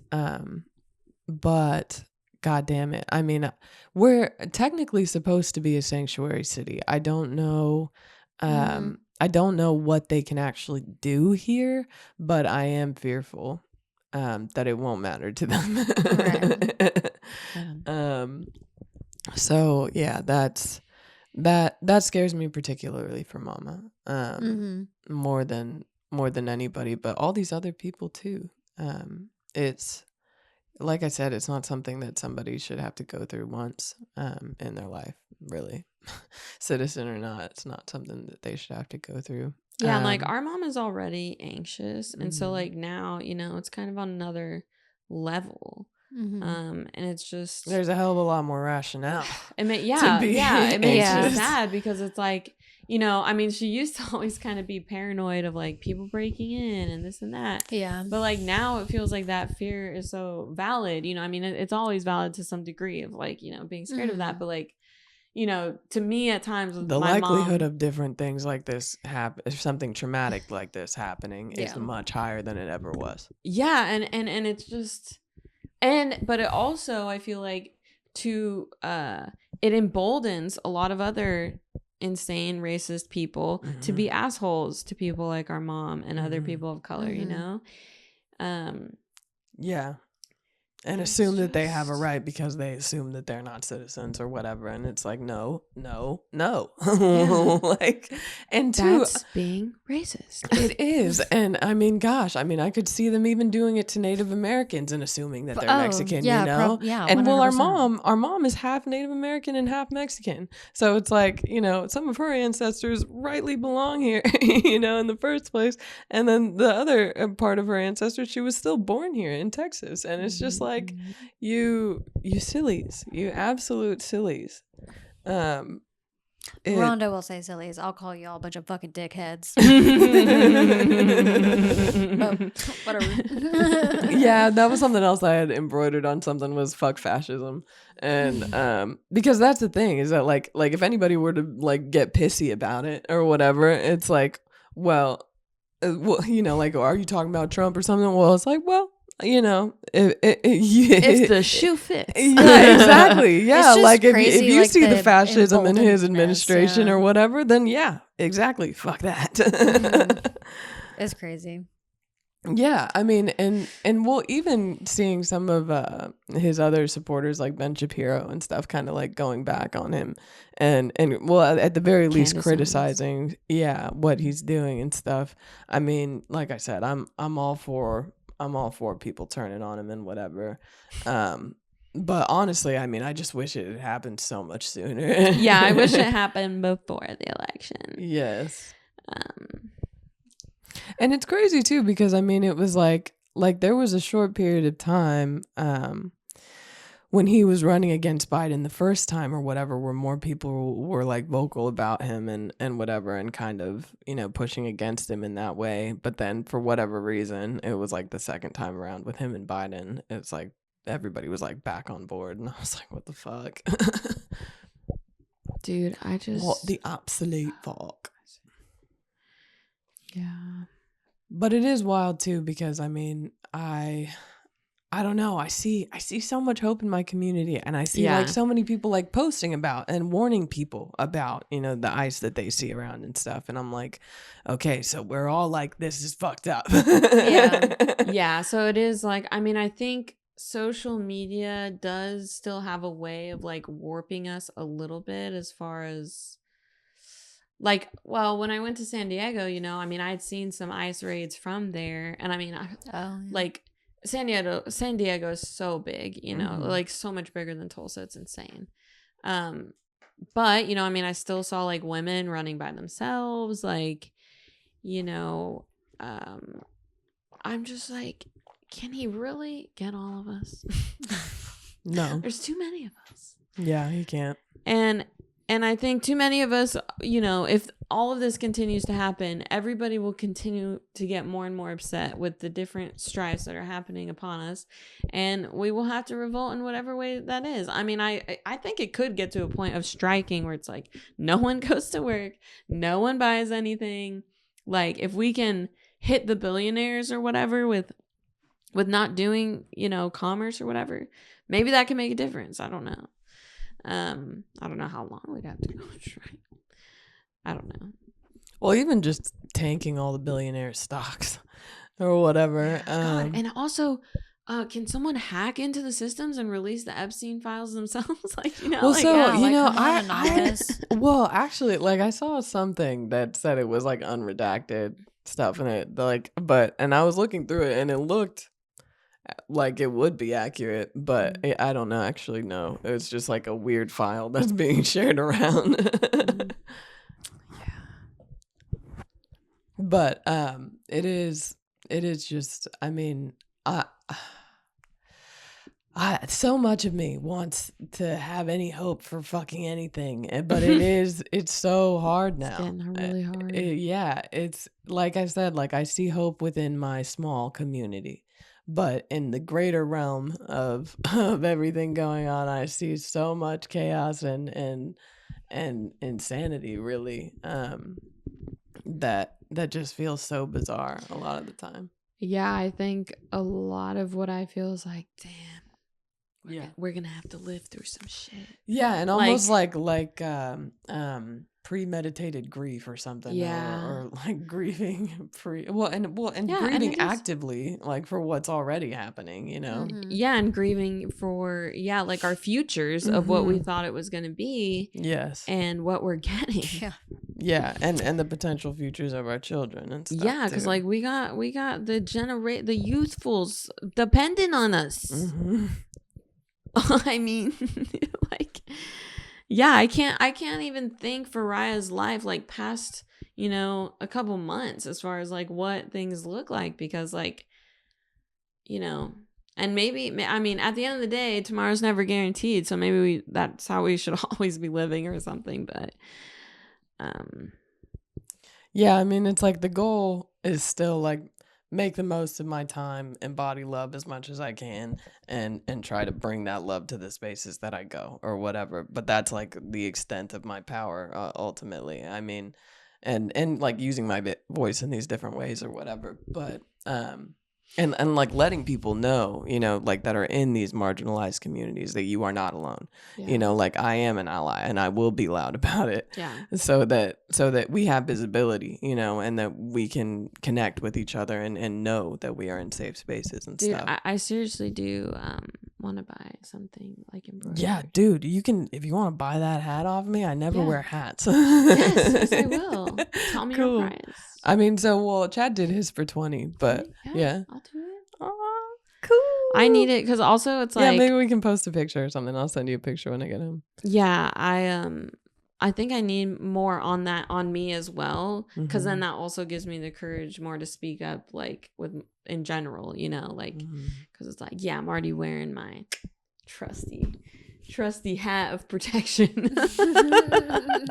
god damn it, I mean, we're technically supposed to be a sanctuary city. I don't know I don't know what they can actually do here, but I am fearful that it won't matter to them. So yeah, that scares me particularly for Mama, more than anybody, but all these other people too. It's like I said, it's not something that somebody should have to go through once in their life, really. Citizen or not, it's not something that they should have to go through. Yeah, and like our mom is already anxious, and so like now, you know, it's kind of on another level. And it's just there's a hell of a lot more rationale. It makes me sad because it's like, you know, I mean, she used to always kind of be paranoid of like people breaking in and this and that. Yeah. But like now it feels like that fear is so valid. You know, I mean, it's always valid to some degree of like, you know, being scared of that. But like, you know, to me at times with the my likelihood mom, of different things like this if something traumatic like this happening is much higher than it ever was. Yeah, and it's just. But it also, I feel like it emboldens a lot of other insane racist people to be assholes to people like our mom and other people of color, you know? Yeah. And assume that they have a right because they assume that they're not citizens or whatever. And it's like, no. Like, and that's being racist. It is. And I mean, gosh, I mean, I could see them even doing it to Native Americans and assuming that they're Mexican, you know? And 100%. Well, our mom is half Native American and half Mexican. So it's like, you know, some of her ancestors rightly belong here, you know, in the first place. And then the other part of her ancestors, she was still born here in Texas. And it's just like, you sillies, you absolute sillies. Rhonda will say sillies. I'll call you all a bunch of fucking dickheads. Whatever. Yeah, that was something else I had embroidered on something was fuck fascism. And because that's the thing is that like if anybody were to like get pissy about it or whatever, it's like, well, you know, like, are you talking about Trump or something? Well, it's like, well, you know, if the shoe fits. Yeah, exactly. Yeah, like if you like see the fascism in his administration or whatever, then yeah, exactly. Fuck that. It's crazy. Yeah, I mean, and well, even seeing some of his other supporters like Ben Shapiro and stuff, kind of like going back on him, and well, at the very least, Candace criticizing, what he's doing and stuff. I mean, like I said, I'm all for people turning on him and whatever. But honestly, I mean, I just wish it had happened so much sooner. Yeah, I wish it happened before the election. Yes. And it's crazy too, because I mean, it was like there was a short period of time when he was running against Biden the first time or whatever, where more people were like vocal about him and whatever, and kind of, pushing against him in that way. But then for whatever reason, it was like the second time around with him and Biden, it's like everybody was like back on board, and I was like, what the fuck? Dude, what the absolute fuck? Yeah. But it is wild too, because I mean, I don't know. I see so much hope in my community, and I see like so many people like posting about and warning people about, the ice that they see around and stuff. And I'm like, okay, so we're all like, this is fucked up. Yeah. So it is like, I mean, I think social media does still have a way of like warping us a little bit, as far as like, well, when I went to San Diego, I mean, I'd seen some ice raids from there, and I mean, like San Diego is so big, like so much bigger than Tulsa. It's insane. But I mean, I still saw like women running by themselves, like, I'm just like, can he really get all of us? No, there's too many of us. Yeah, he can't. And I think too many of us, if all of this continues to happen, everybody will continue to get more and more upset with the different strifes that are happening upon us. And we will have to revolt in whatever way that is. I mean, I think it could get to a point of striking where it's like, no one goes to work, no one buys anything. Like, if we can hit the billionaires or whatever with not doing, commerce or whatever, maybe that can make a difference. I don't know. I don't know how long we'd have to go strike. I don't know. Well, even just tanking all the billionaire stocks or whatever. God. And also, can someone hack into the systems and release the Epstein files themselves? Like, well, like, so I well, actually, like, I saw something that said it was like unredacted stuff, and it and I was looking through it, and it looked like it would be accurate, but I don't know. Actually, no, it's just like a weird file that's being shared around. But it is just, I mean, so much of me wants to have any hope for fucking anything, but it's so hard now. It's getting really hard. It's like I said, like, I see hope within my small community, but in the greater realm of everything going on, I see so much chaos and insanity, really, that just feels so bizarre a lot of the time. Yeah, I think a lot of what I feel is like, damn, we're gonna have to live through some shit. Yeah, and almost like premeditated grief or something. Yeah, or like grieving grieving actively, like, for what's already happening, Yeah, and grieving for like our futures of what we thought it was gonna be. Yes, and what we're getting. Yeah, and the potential futures of our children and stuff. Yeah, because like we got the youthfuls dependent on us. I mean, like, yeah, I can't even think for Raya's life, like, past, a couple months, as far as like what things look like, because like, and maybe, I mean, at the end of the day, tomorrow's never guaranteed, so maybe that's how we should always be living or something. But yeah, I mean, it's like the goal is still like, make the most of my time, embody love as much as I can, and try to bring that love to the spaces that I go or whatever. But that's like the extent of my power, ultimately. I mean, and like using my voice in these different ways or whatever. But And like letting people know, you know, like that are in these marginalized communities that you are not alone. Yeah. You know, like I am an ally and I will be loud about it. Yeah. So that we have visibility, you know, and that we can connect with each other and know that we are in safe spaces and Dude, stuff. I seriously do want to buy something like embroidery. Yeah, dude, you can, if you want to buy that hat off me, I never wear hats. Yes, I will. Tell me Cool. your price. I mean, Chad did his for 20, but yeah. I'll do it. Oh, cool. I need it because also it's yeah, like, maybe we can post a picture or something. I'll send you a picture when I get home. yeah, I think I need more on that on me as well, because then that also gives me the courage more to speak up, like with in general, you know, like because it's like, yeah, I'm already wearing my trusty hat of protection,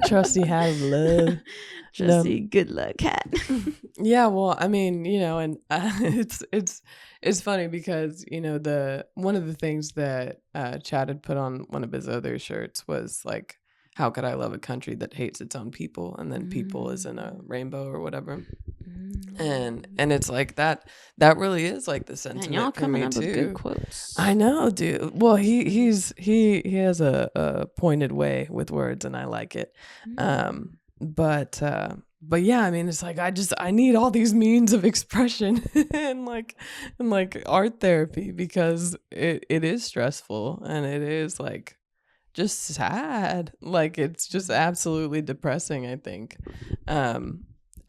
Trusty hat of love, trusty good luck hat. Yeah, well, I mean, you know, and it's funny because, you know, one of the things that Chad had put on one of his other shirts was like, how could I love a country that hates its own people? And then people is in a rainbow or whatever. And it's like that really is like the sentiment. And y'all for coming me up too. with good quotes. I know, dude. Well, he has a pointed way with words, and I like it. But yeah, I mean, it's like I need all these means of expression and like art therapy, because it is stressful and it is like just sad. Like it's just absolutely depressing, I think.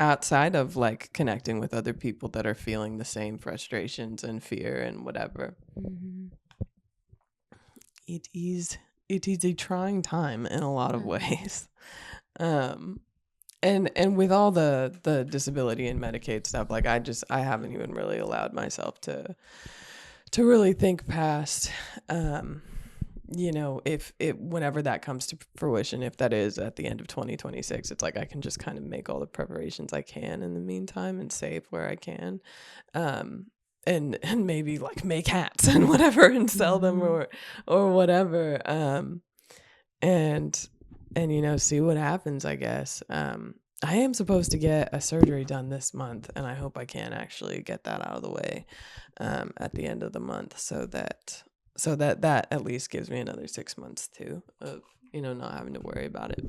Outside of like connecting with other people that are feeling the same frustrations and fear and whatever. It is a trying time in a lot of ways. And with all the disability and Medicaid stuff, like I haven't even really allowed myself to really think past, you know, if whenever that comes to fruition, if that is at the end of 2026, it's like I can just kind of make all the preparations I can in the meantime and save where I can, and maybe like make hats and whatever and sell them or whatever, and you know, see what happens, I guess. I am supposed to get a surgery done this month, and I hope I can actually get that out of the way at the end of the month, so that at least gives me another 6 months too of, you know, not having to worry about it.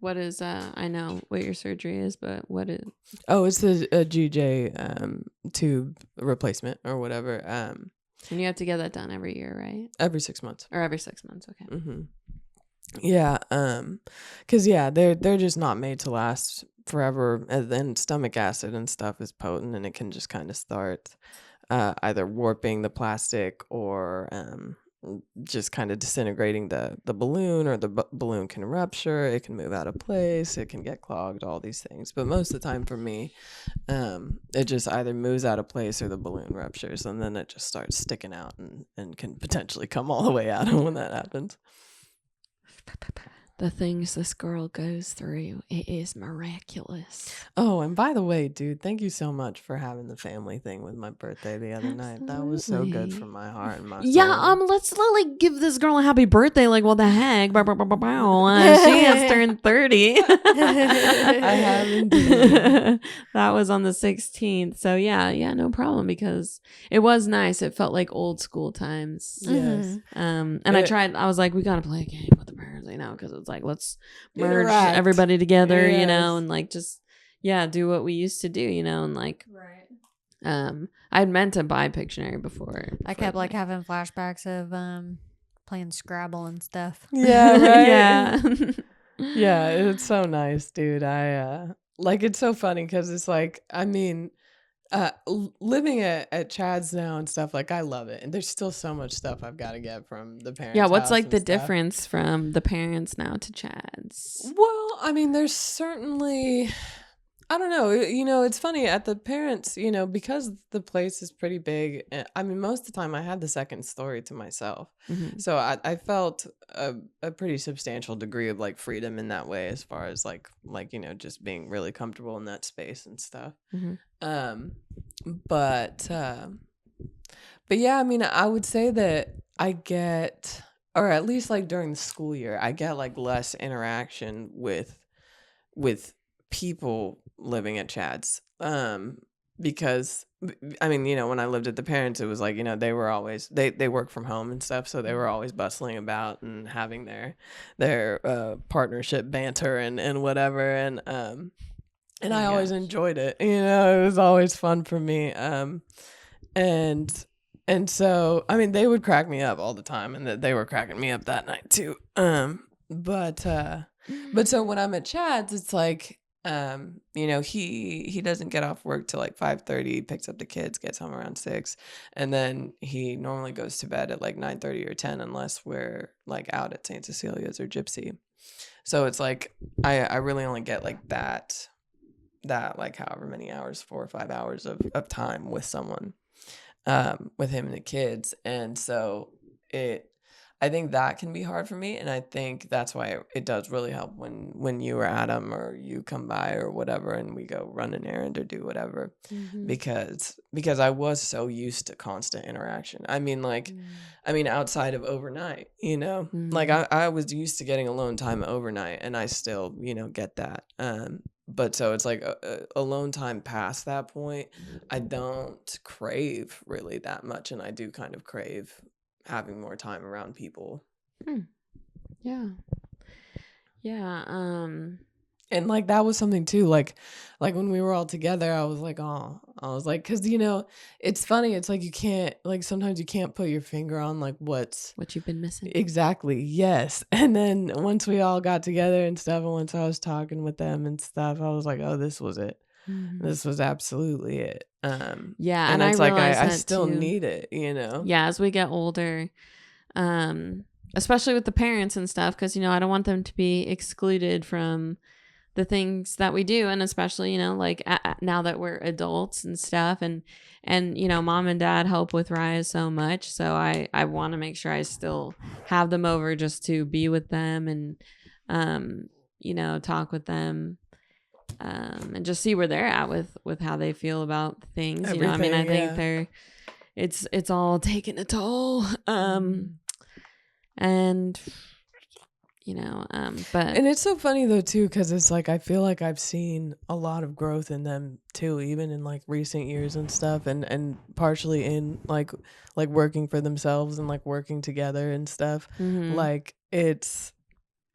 What is I know what your surgery is, but what is? Oh, it's a GJ tube replacement or whatever. And you have to get that done every year, right? Every 6 months. Or every 6 months, okay. Yeah, because yeah, they're just not made to last forever, and then stomach acid and stuff is potent, and it can just kind of start either warping the plastic or just kind of disintegrating the balloon, or the balloon can rupture, it can move out of place, it can get clogged, all these things. But most of the time for me, it just either moves out of place or the balloon ruptures, and then it just starts sticking out and can potentially come all the way out when that happens. The things this girl goes through, it is miraculous. Oh, and by the way, dude, thank you so much for having the family thing with my birthday the other night. That was so good for my heart and my soul. Yeah, let's like give this girl a happy birthday. Like, what the heck? She has turned 30. I have indeed. That was on the 16th. So yeah, no problem, because it was nice. It felt like old school times. Yes. And I was like, we gotta play a game with the parents, you know, because it's like, let's merge Interact. everybody together, Yes. you know, and like just do what we used to do, you know, and like I'd meant to buy Pictionary before. I kept like having flashbacks of playing Scrabble and stuff. Yeah, right. Yeah. Yeah, it's so nice, dude. I like, it's so funny because it's like, I mean, living at Chad's now and stuff, like I love it, and there's still so much stuff I've got to get from the parents. Yeah, what's house like and the stuff. difference from the parents now to Chad's? Well, I mean, there's certainly, I don't know, you know, it's funny at the parents, you know, because the place is pretty big. I mean, most of the time I had the second story to myself. So I felt a pretty substantial degree of like freedom in that way, as far as like, you know, just being really comfortable in that space and stuff. But yeah, I mean, I would say that I get, or at least like during the school year, I get like less interaction with people living at Chad's. because I mean, you know, when I lived at the parents, it was like, you know, they were always they work from home and stuff, so they were always bustling about and having their partnership banter and whatever, and I always enjoyed it. You know, it was always fun for me. And so I mean, they would crack me up all the time, and they were cracking me up that night too. But so when I'm at Chad's, it's like, you know, he doesn't get off work till like 5:30, picks up the kids, gets home around 6, and then he normally goes to bed at like 9:30 or 10, unless we're like out at St. Cecilia's or Gypsy. So it's like I really only get like that like however many hours, 4 or 5 hours of time with someone, with him and the kids. And so I think that can be hard for me, and I think that's why it does really help when you or Adam or you come by or whatever, and we go run an errand or do whatever, because I was so used to constant interaction. I mean, like, outside of overnight, you know, like I was used to getting alone time overnight, and I still, you know, get that. But so it's like alone time past that point, I don't crave really that much, and I do kind of crave having more time around people. Yeah. And like that was something too, like when we were all together, I was like, because, you know, it's funny, it's like you can't, like, sometimes you can't put your finger on like what you've been missing. Exactly, yes. And then once we all got together and stuff, and once I was talking with them and stuff, I was like, oh, this was it. This was absolutely it. Yeah, and it's I like I still too. need it, you know. Yeah, as we get older, especially with the parents and stuff, because, you know, I don't want them to be excluded from the things that we do, and especially, you know, like now that we're adults and stuff, and you know, mom and dad help with Raya so much, so I want to make sure I still have them over just to be with them and you know, talk with them, and just see where they're at with how they feel about things. Everything, you know, I mean, I think it's all taking a toll, and you know, but and it's so funny though too, because it's like I feel like I've seen a lot of growth in them too, even in like recent years and stuff, and partially in like working for themselves and like working together and stuff. Like it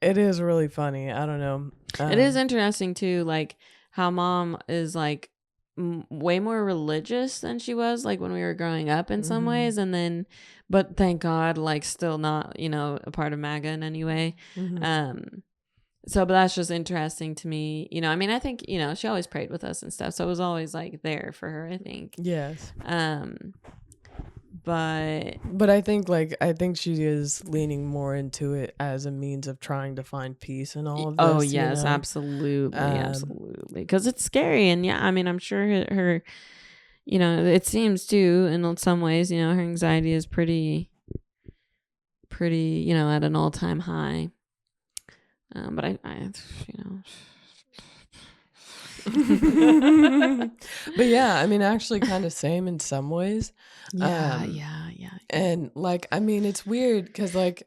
is really funny. I don't know. It is interesting too, like how mom is like way more religious than she was like when we were growing up in some ways, and then but thank God, like still not, you know, a part of MAGA in any way. So but that's just interesting to me, you know. I mean, I think, you know, she always prayed with us and stuff, so it was always like there for her, I think. Yes. But I think she is leaning more into it as a means of trying to find peace in all of this. Oh yes, you know? absolutely, absolutely, because it's scary. And yeah, I mean, I'm sure her, you know, it seems too in some ways, you know, her anxiety is pretty, you know, at an all-time high. But I you know. But yeah, I mean, actually kind of same in some ways. Yeah. And like, I mean, it's weird because like,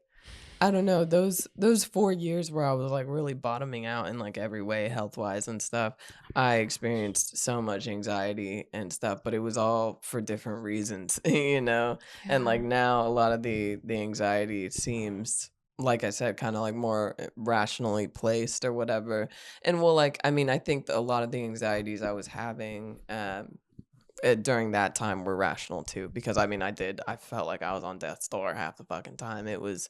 I don't know, those 4 years where I was like really bottoming out in like every way, health wise and stuff, I experienced so much anxiety and stuff, but it was all for different reasons, you know. And like now a lot of the anxiety seems, like I said, kind of like more rationally placed or whatever. And well, like, I mean, I think a lot of the anxieties I was having during that time were rational too, because I mean, I felt like I was on death's door half the fucking time. It was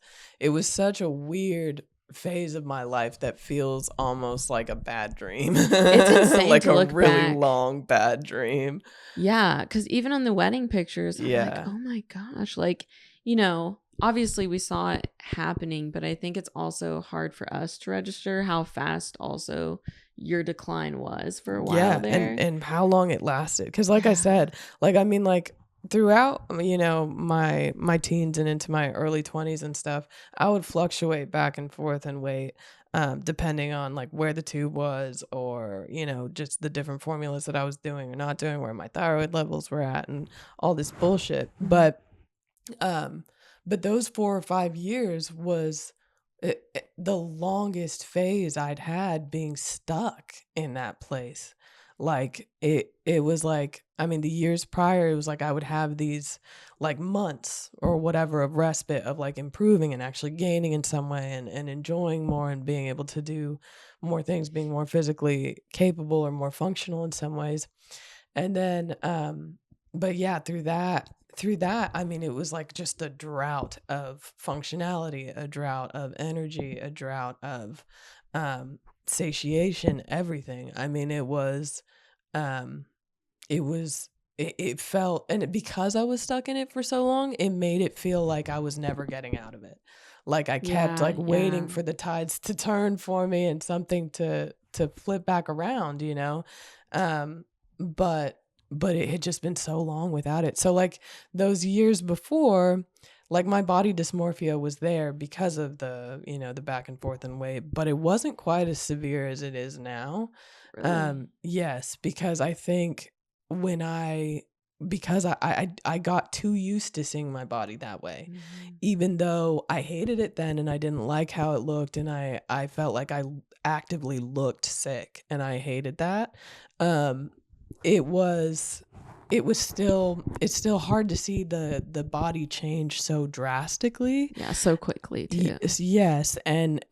such a weird phase of my life that feels almost like a bad dream. It's insane like to look a really back. long bad dream. Yeah, because even on the wedding pictures, I'm like, oh my gosh, like, you know, obviously we saw it happening, but I think it's also hard for us to register how fast also your decline was for a while there. And how long it lasted. Because like I said, like, I mean, like throughout, you know, my teens and into my early 20s and stuff, I would fluctuate back and forth in weight, depending on like where the tube was, or, you know, just the different formulas that I was doing or not doing, where my thyroid levels were at and all this bullshit. But those 4 or 5 years was the longest phase I'd had being stuck in that place. Like it was like I mean, the years prior, it was like I would have these like months or whatever of respite of like improving and actually gaining in some way and enjoying more and being able to do more things, being more physically capable or more functional in some ways. And then, but yeah, through that, I mean, it was like just a drought of functionality, a drought of energy, a drought of satiation, everything. I mean, um, it felt, because I was stuck in it for so long, it made it feel like I was never getting out of it. Like I kept like waiting for the tides to turn for me and something to flip back around, you know? But it had just been so long without it. So like those years before, like my body dysmorphia was there because of the, you know, the back and forth and weight, but it wasn't quite as severe as it is now. Really? Yes, because I think when because I got too used to seeing my body that way, even though I hated it then and I didn't like how it looked, and I felt like I actively looked sick and I hated that. It's still hard to see the body change so drastically. Yeah, so quickly too. Yes, and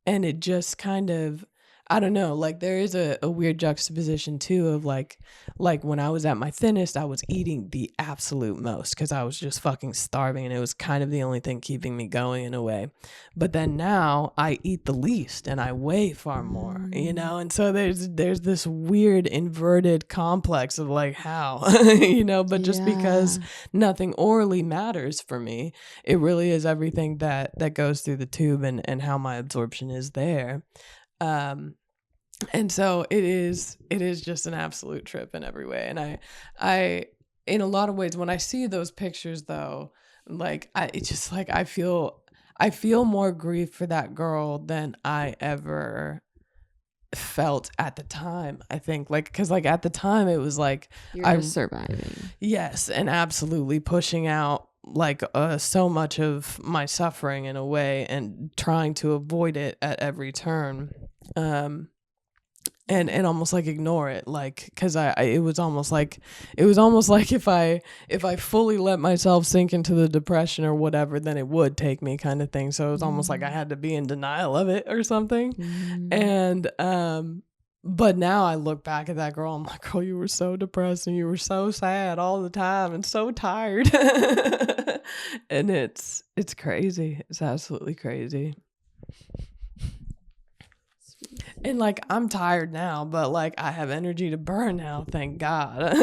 it just kind of, I don't know, like there is a weird juxtaposition too of like when I was at my thinnest, I was eating the absolute most because I was just fucking starving and it was kind of the only thing keeping me going in a way. But then now I eat the least and I weigh far more, you know? And so there's this weird inverted complex of like how, you know, but just because nothing orally matters for me, it really is everything that goes through the tube and how my absorption is there. And so it is just an absolute trip in every way. And I in a lot of ways, when I see those pictures though, like it's just like I feel more grief for that girl than I ever felt at the time. I think like, cause like at the time it was like You're just surviving. Yes, and absolutely pushing out like so much of my suffering in a way and trying to avoid it at every turn. And almost like ignore it, like, cause it was almost like if I fully let myself sink into the depression or whatever, then it would take me, kind of thing. So it was almost like I had to be in denial of it or something. And but now I look back at that girl, I'm like, girl, you were so depressed and you were so sad all the time and so tired. And it's crazy. It's absolutely crazy. And like I'm tired now, but like I have energy to burn now, thank God.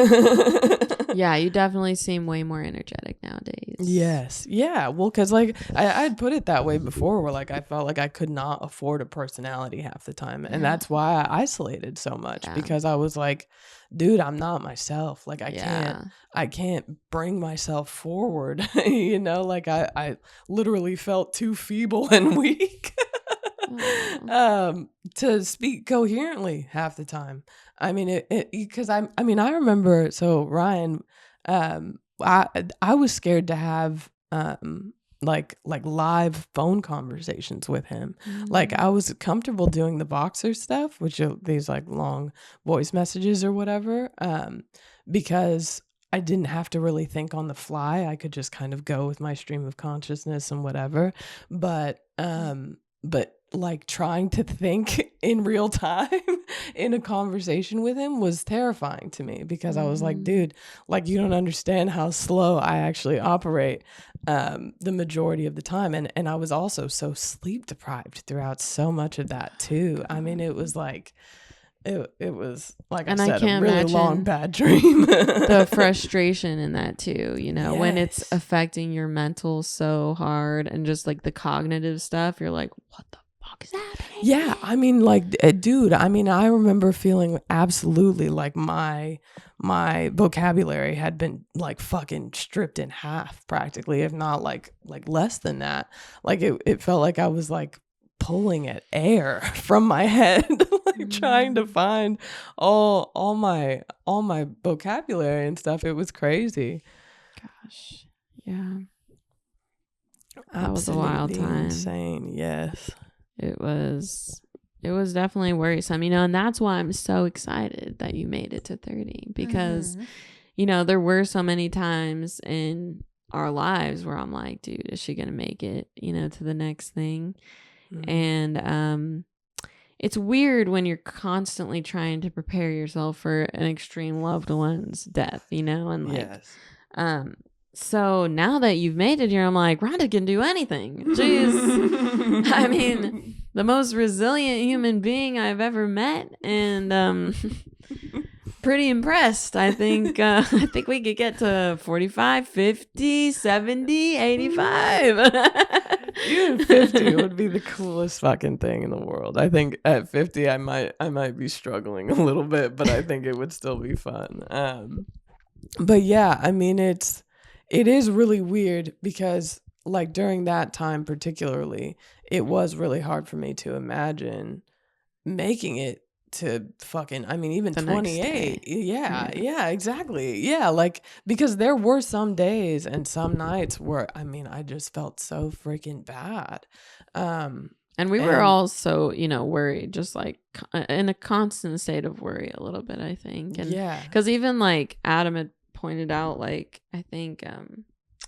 Yeah, you definitely seem way more energetic nowadays. Yes. Yeah. Well, because like I'd put it that way before, where like I felt like I could not afford a personality half the time. And that's why I isolated so much, because I was like, dude, I'm not myself. Like I can't bring myself forward. You know, like I literally felt too feeble and weak. To speak coherently half the time. I mean, because I remember, so Ryan, I was scared to have, like live phone conversations with him. Like I was comfortable doing the Voxer stuff, which are these like long voice messages or whatever, because I didn't have to really think on the fly. I could just kind of go with my stream of consciousness and whatever. But like trying to think in real time in a conversation with him was terrifying to me, because I was like, dude, like you don't understand how slow I actually operate the majority of the time. And I was also so sleep deprived throughout so much of that too. I mean, it was like, it was like I said, a really long bad dream. The frustration in that too, you know, when it's affecting your mental so hard, and just like the cognitive stuff, you're like, what the fuck is happening? Yeah, I mean, like, dude, I mean, I remember feeling absolutely like my vocabulary had been like fucking stripped in half practically, if not like less than that. Like it felt like I was like pulling at air from my head, like trying to find all my vocabulary and stuff. It was crazy. Gosh. Yeah. That Absolutely was a wild time. insane. Yes. It was it was definitely worrisome, you know, and that's why I'm so excited that you made it to 30 because, you know, there were so many times in our lives where I'm like, dude, is she going to make it, you know, to the next thing? And, it's weird when you're constantly trying to prepare yourself for an extreme loved one's death, you know, and like, so now that you've made it here, I'm like, Rhonda can do anything. Jeez. I mean, the most resilient human being I've ever met, and pretty impressed. I think we could get to 45, 50, 70, 85. Even 50 would be the coolest fucking thing in the world. I think at 50 I might be struggling a little bit, but I think it would still be fun. But yeah, I mean it is really weird because like during that time particularly, it was really hard for me to imagine making it to fucking, I mean, even the 28. Yeah, exactly. Yeah, like because there were some days and some nights where I mean, I just felt so freaking bad. And we were all so, you know, worried, just like in a constant state of worry a little bit, I think. And because even like Adam had pointed out, like, I think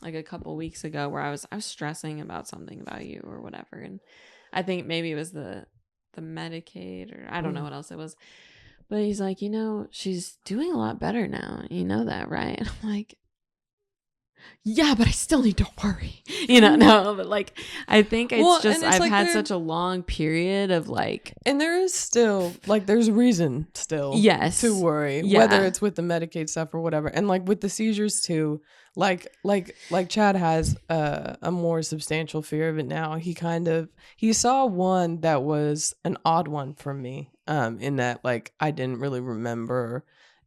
like a couple weeks ago where I was stressing about something about you or whatever. And I think maybe it was the Medicaid or I don't know what else it was. But he's like, you know, she's doing a lot better now. You know that, right? And I'm like, yeah, but I still need to worry. You know, no, but like, I think it's just, I've like had such a long period of like. And there is still, like, there's reason still to worry, whether it's with the Medicaid stuff or whatever. And like with the seizures too, like Chad has a more substantial fear of it now. He saw one that was an odd one for me, in that like, I didn't really remember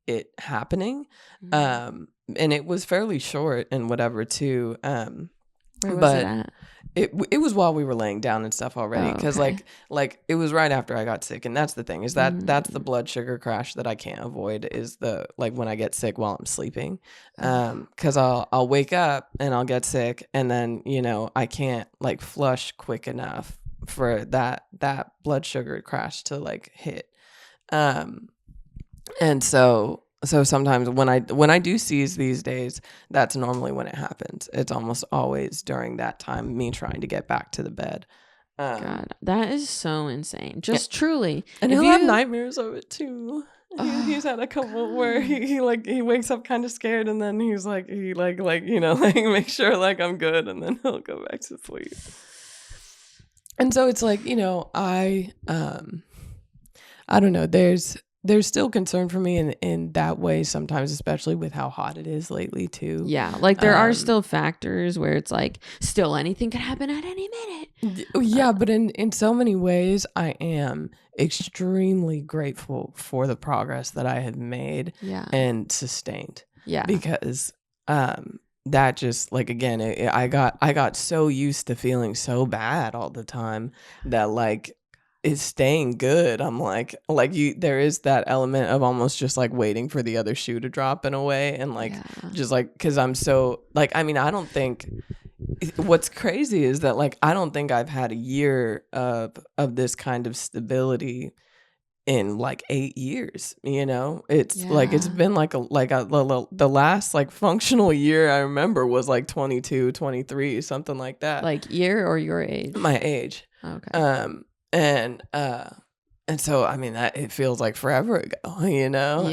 it happening. And it was fairly short and whatever too. Where was it at? It was while we were laying down and stuff already, because like it was right after I got sick, and that's the thing is that's the blood sugar crash that I can't avoid, is the like when I get sick while I'm sleeping, because I'll wake up and I'll get sick, and then you know I can't like flush quick enough for that blood sugar crash to like hit, and so sometimes when I do seize these days, that's normally when it happens. It's almost always during that time, me trying to get back to the bed. God, that is so insane. Just truly. And he'll have nightmares of it too. He's had a couple where he wakes up kind of scared, and then he's like you know like make sure like I'm good, and then he'll go back to sleep. And so it's like, you know, I don't know, there's still concern for me in that way sometimes, especially with how hot it is lately too. Yeah, like there are still factors where it's like still anything could happen at any minute. Yeah, but in so many ways I am extremely grateful for the progress that I have made and sustained. Yeah. Because that just like again, I got so used to feeling so bad all the time that like is staying good. I'm like there is that element of almost just like waiting for the other shoe to drop in a way, and like just like because I'm so like, I mean, I don't think what's crazy is that like I don't think I've had a year of this kind of stability in like 8 years, you know. It's like it's been like the last like functional year I remember was like 22, 23, something like that. Like year or your age? My age. Okay. And so I mean that it feels like forever ago, you know.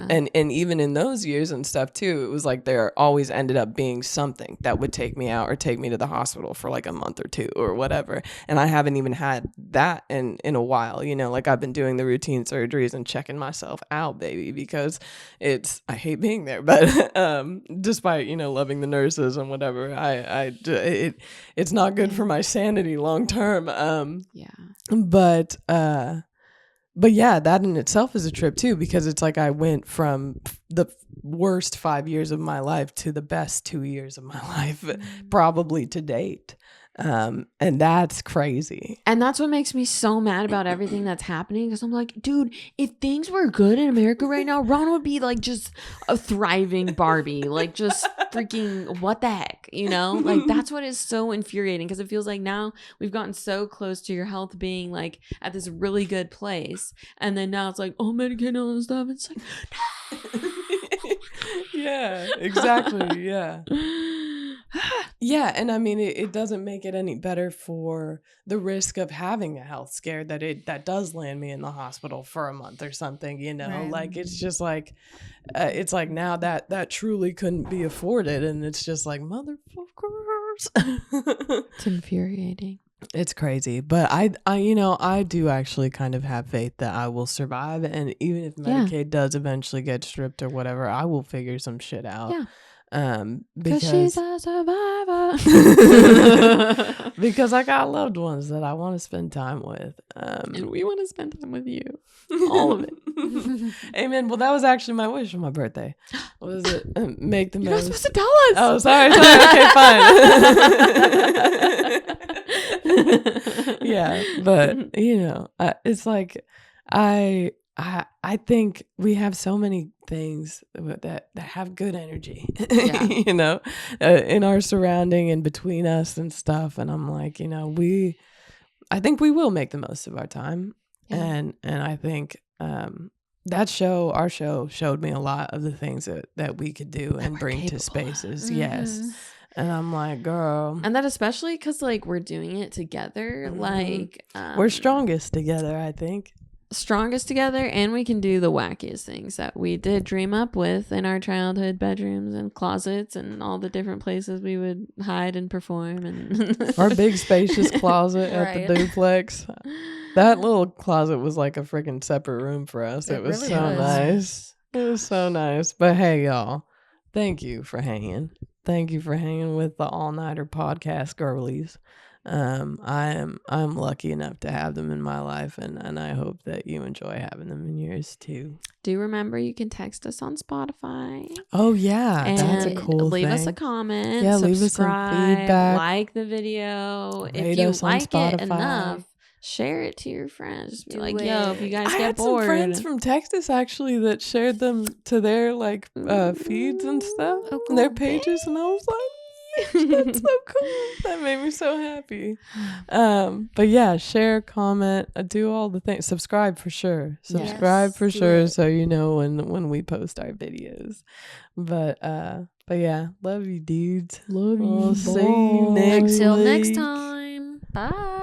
And even in those years and stuff too, it was like there always ended up being something that would take me out or take me to the hospital for like a month or two or whatever, and I haven't even had that in a while, you know. Like I've been doing the routine surgeries and checking myself out, baby, because I hate being there, but despite, you know, loving the nurses and whatever, it's not good for my sanity long term. But yeah, that in itself is a trip too, because it's like I went from the worst 5 years of my life to the best 2 years of my life, probably to date. And that's crazy. And that's what makes me so mad about everything that's happening, because I'm like, dude, if things were good in America right now, Ron would be like just a thriving Barbie, like just freaking what the heck, you know? Like that's what is so infuriating, because it feels like now we've gotten so close to your health being like at this really good place, and then now it's like, oh, Medicaid and all this stuff. It's like, no. Yeah, exactly. Yeah. Yeah, and I mean, it doesn't make it any better for the risk of having a health scare that does land me in the hospital for a month or something, you know? Right. Like, it's just like, it's like now that truly couldn't be afforded, and it's just like, motherfuckers. It's infuriating. It's crazy, but I you know, I do actually kind of have faith that I will survive, and even if Medicaid does eventually get stripped or whatever, I will figure some shit out. Yeah. Because she's a survivor. because I got loved ones that I want to spend time with. And we want to spend time with you. All of it. Amen. Well, that was actually my wish for my birthday. What was it? Make the You're most. not supposed to tell us. Oh, sorry. Okay, fine. Yeah, but you know, it's like I think we have so many things that have good energy, you know, in our surrounding and between us and stuff. And I'm like, you know, I think we will make the most of our time. Yeah. And I think our show showed me a lot of the things that we could do and bring capable to spaces. Mm-hmm. Yes. And I'm like, girl. And that especially because, like, we're doing it together. Mm-hmm. Like, we're strongest together, I think. Strongest together, and we can do the wackiest things that we did dream up with in our childhood bedrooms and closets and all the different places we would hide and perform. And our big spacious closet at the duplex. That little closet was like a freaking separate room for us. It was really so nice. It was so nice. But hey, y'all, thank you for hanging. Thank you for hanging with the All-Nighter podcast girlies. I'm lucky enough to have them in my life, and I hope that you enjoy having them in yours too. Do remember you can text us on Spotify. Oh yeah, and that's a cool leave thing. us a comment. Yeah, subscribe, leave us some feedback. Like the video. Rate if you like Spotify. It enough, share it to your friends. Just be like, it. yo, if you guys I get had bored. some friends from Texas actually that shared them to their like feeds and stuff, and their pages, and I was like, that's so cool. That made me so happy. But yeah, share, comment, do all the things. Subscribe for sure. Subscribe for sure, so you know when we post our videos. But yeah, love you dudes. Love you. We'll see you next Until week. next time. Bye.